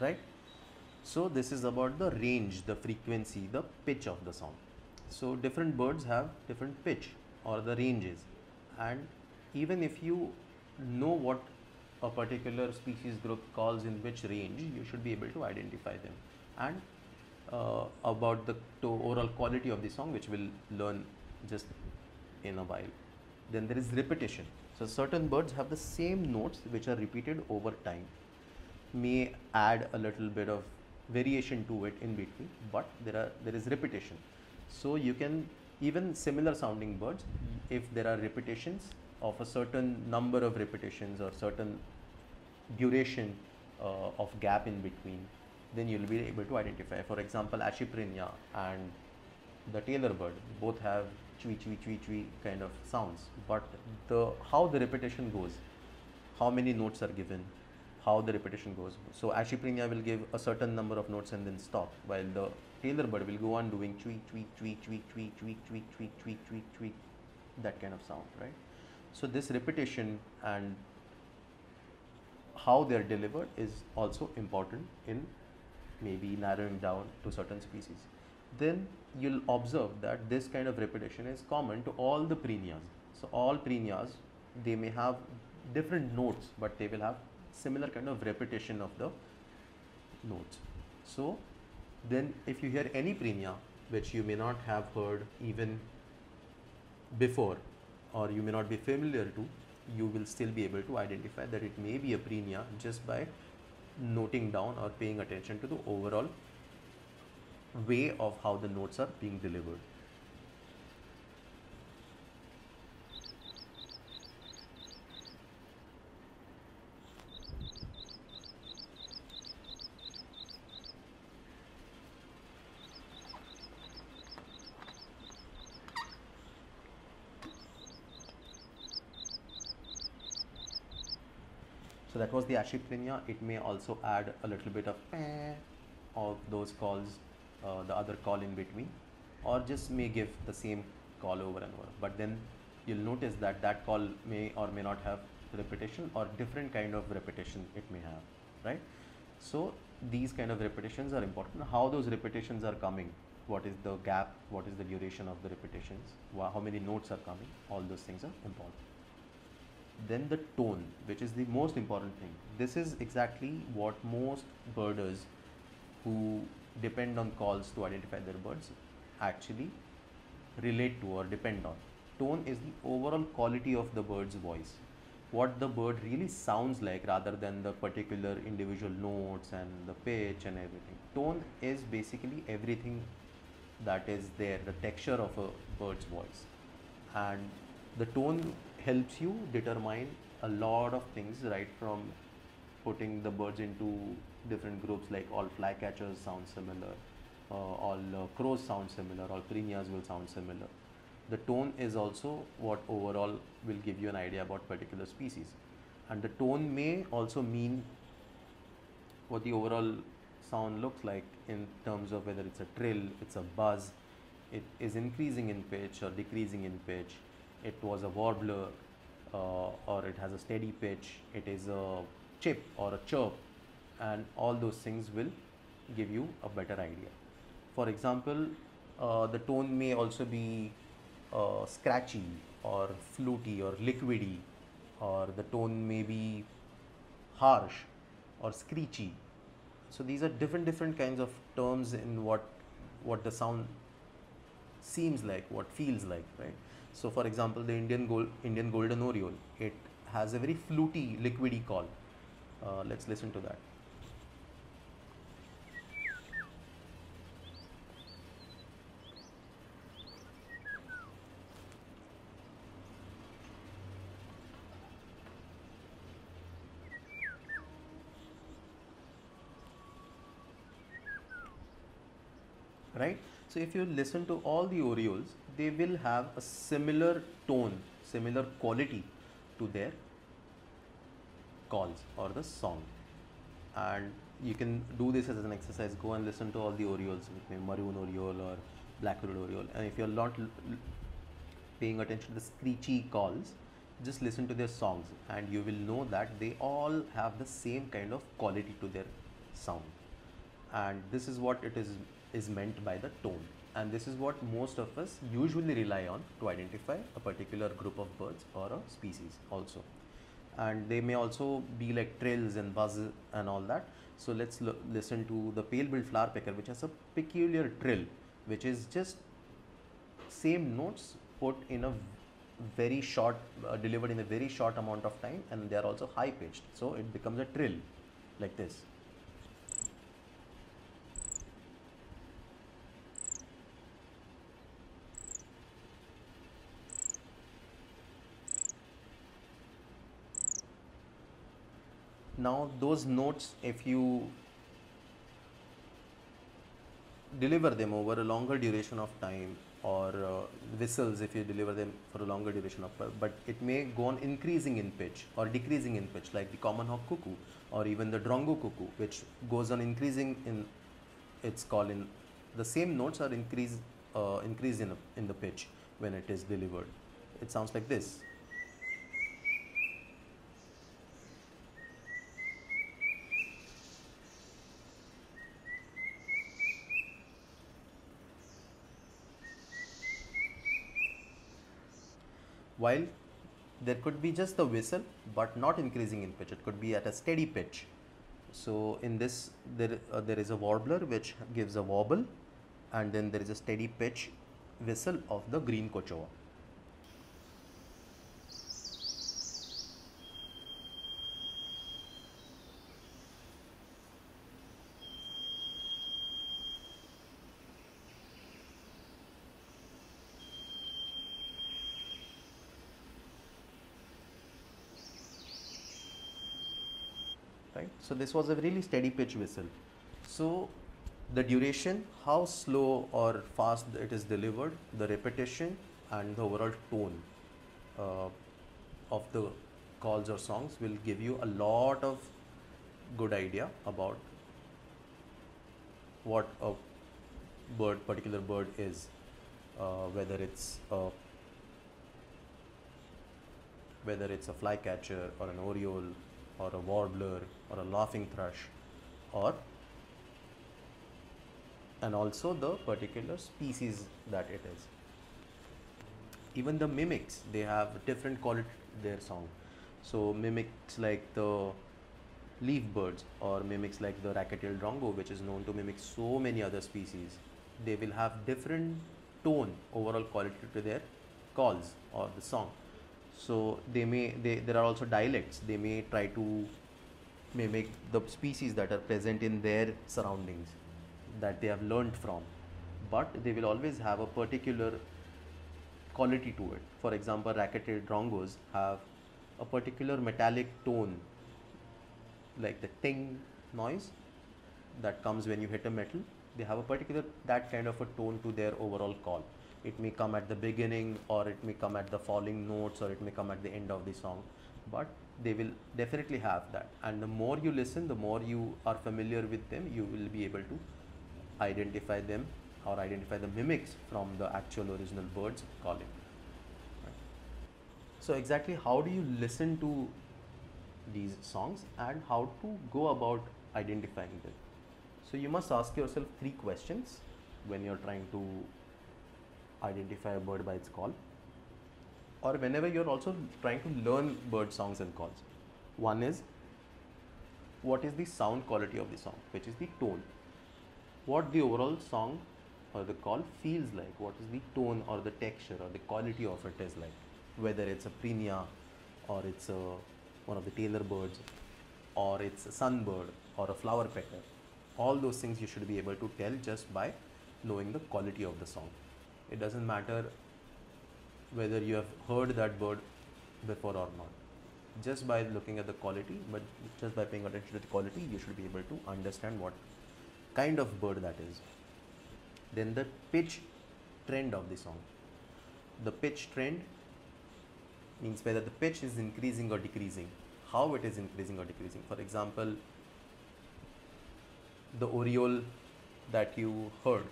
Right? So this is about the range, the frequency, the pitch of the sound. So different birds have different pitch or the ranges, and even if you know what a particular species group calls in which range, you should be able to identify them. And about the overall quality of the song, which we'll learn just in a while. Then there is repetition. So certain birds have the same notes which are repeated over time, may add a little bit of variation to it in between, but there is repetition. So you can, even similar sounding birds, if there are repetitions of a certain number of repetitions or certain duration of gap in between, then you'll be able to identify. For example, Achiprinia and the Tailor bird both have chwee chwee chwee chwee kind of sounds, but how the repetition goes, how many notes are given, how the repetition goes. So Ashiprinia will give a certain number of notes and then stop, while the Tailor bird will go on doing tweak, tweak, tweak, tweak, tweak, tweak, tweak, tweak, tweak, tweak, tweak, that kind of sound, right? So this repetition and how they are delivered is also important in maybe narrowing down to certain species. Then you'll observe that this kind of repetition is common to all the prenias. So all prenias, they may have different notes, but they will have similar kind of repetition of the notes. So then if you hear any prenia which you may not have heard even before, or you may not be familiar to, you will still be able to identify that it may be a prenia just by noting down or paying attention to the overall way of how the notes are being delivered. So that was the Ashiprinya. It may also add a little bit of those calls, the other call in between, or just may give the same call over and over. But then you'll notice that that call may or may not have repetition, or different kind of repetition it may have, right? So these kind of repetitions are important. How those repetitions are coming, what is the gap, what is the duration of the repetitions, how many notes are coming, all those things are important. Then the tone, which is the most important thing. This is exactly what most birders who depend on calls to identify their birds actually relate to or depend on. Tone is the overall quality of the bird's voice, what the bird really sounds like, rather than the particular individual notes and the pitch and everything. Tone is basically everything that is there, the texture of a bird's voice, and the tone helps you determine a lot of things, right from putting the birds into different groups, like all flycatchers sound similar, all crows sound similar, all prenias will sound similar. The tone is also what overall will give you an idea about particular species, and the tone may also mean what the overall sound looks like in terms of whether it's a trill, it's a buzz, it is increasing in pitch or decreasing in pitch, it was a warbler, or it has a steady pitch, it is a chip or a chirp, and all those things will give you a better idea. For example, the tone may also be scratchy or fluty or liquidy, or the tone may be harsh or screechy. So these are different kinds of terms in what the sound seems like, what feels like, right? So for example, the Indian golden oriole, it has a very fluty, liquidy call. Let's listen to that. Right? So if you listen to all the orioles, they will have a similar tone, similar quality to their calls or the song. And you can do this as an exercise. Go and listen to all the orioles, maroon oriole or black-throated oriole. And if you're not paying attention to the screechy calls, just listen to their songs, and you will know that they all have the same kind of quality to their sound. And this is what it is meant by the tone, and this is what most of us usually rely on to identify a particular group of birds or a species also. And they may also be like trills and buzzes and all that. So let's listen to the pale-billed flowerpecker, which has a peculiar trill, which is just same notes put in a very short, delivered in a very short amount of time, and they are also high pitched, so it becomes a trill like this. Now those notes, if you deliver them over a longer duration of time, or whistles if you deliver them for a longer duration of time, but it may go on increasing in pitch or decreasing in pitch, like the common hawk cuckoo or even the drongo cuckoo, which goes on increasing in its call. In the same notes are increased in the pitch when it is delivered. It sounds like this. While there could be just the whistle but not increasing in pitch, it could be at a steady pitch. So in this there is a warbler which gives a wobble, and then there is a steady pitch whistle of the green kochoa. Right, so this was a really steady pitch whistle. So the duration, how slow or fast it is delivered, the repetition, and the overall tone uh, of the calls or songs will give you a lot of good idea about what a particular bird is, whether it's a flycatcher or an oriole or a warbler or a laughing thrush, or and also the particular species that it is. Even the mimics, they have different quality to their song. So mimics like the leaf birds, or mimics like the racket-tailed drongo, which is known to mimic so many other species, they will have different tone, overall quality to their calls or the song. So there are also dialects. They may try to mimic the species that are present in their surroundings that they have learned from, but they will always have a particular quality to it. For example, racket-tailed drongos have a particular metallic tone, like the ting noise that comes when you hit a metal. They have a particular that kind of a tone to their overall call. It may come at the beginning, or it may come at the falling notes, or it may come at the end of the song, but they will definitely have that. And the more you listen, the more you are familiar with them, you will be able to identify them or identify the mimics from the actual original birds calling. Right. So exactly how do you listen to these songs and how to go about identifying them? So you must ask yourself 3 questions when you're trying to identify a bird by its call, or whenever you're also trying to learn bird songs and calls. One is, what is the sound quality of the song, which is the tone. What the overall song or the call feels like, what is the tone or the texture or the quality of it is like, whether it's a prenia, or it's one of the tailor birds, or it's a sunbird or a flower pecker. All those things you should be able to tell just by knowing the quality of the song. It doesn't matter whether you have heard that bird before or not. Just by looking at the quality, but just by paying attention to the quality, you should be able to understand what kind of bird that is. Then the pitch trend of the song. The pitch trend means whether the pitch is increasing or decreasing, how it is increasing or decreasing. For example, the oriole that you heard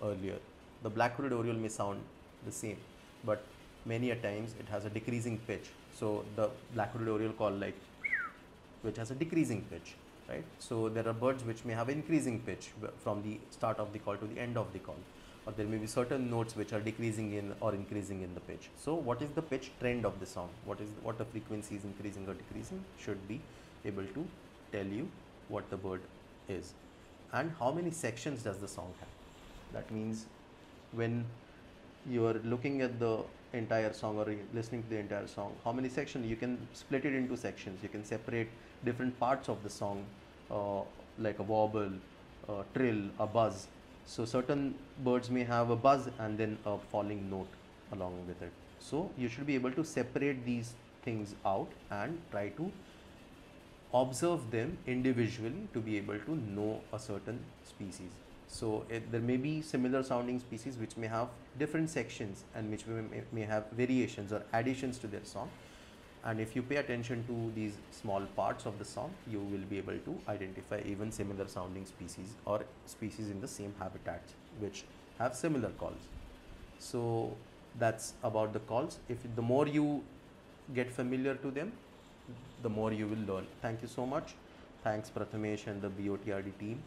earlier, the black-hooded oriole may sound the same, but many a times it has a decreasing pitch. So the black-hooded oriole call, like, which has a decreasing pitch, right? So there are birds which may have increasing pitch from the start of the call to the end of the call, or there may be certain notes which are decreasing in or increasing in the pitch. So what is the pitch trend of the song? What the frequency is increasing or decreasing should be able to tell you what the bird is. And how many sections does the song have? That means when you are looking at the entire song or listening to the entire song, how many sections, you can split it into sections. You can separate different parts of the song, like a wobble, a trill, a buzz. So certain birds may have a buzz and then a falling note along with it. So you should be able to separate these things out and try to observe them individually to be able to know a certain species. So there may be similar sounding species which may have different sections and which may have variations or additions to their song. And if you pay attention to these small parts of the song, you will be able to identify even similar sounding species or species in the same habitat which have similar calls. So that's about the calls. If the more you get familiar to them, the more you will learn. Thank you so much. Thanks Prathamesh and the BOTRD team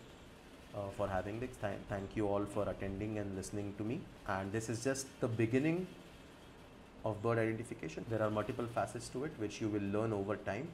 for having this. Thank you all for attending and listening to me. And this is just the beginning of bird identification. There are multiple facets to it which you will learn over time.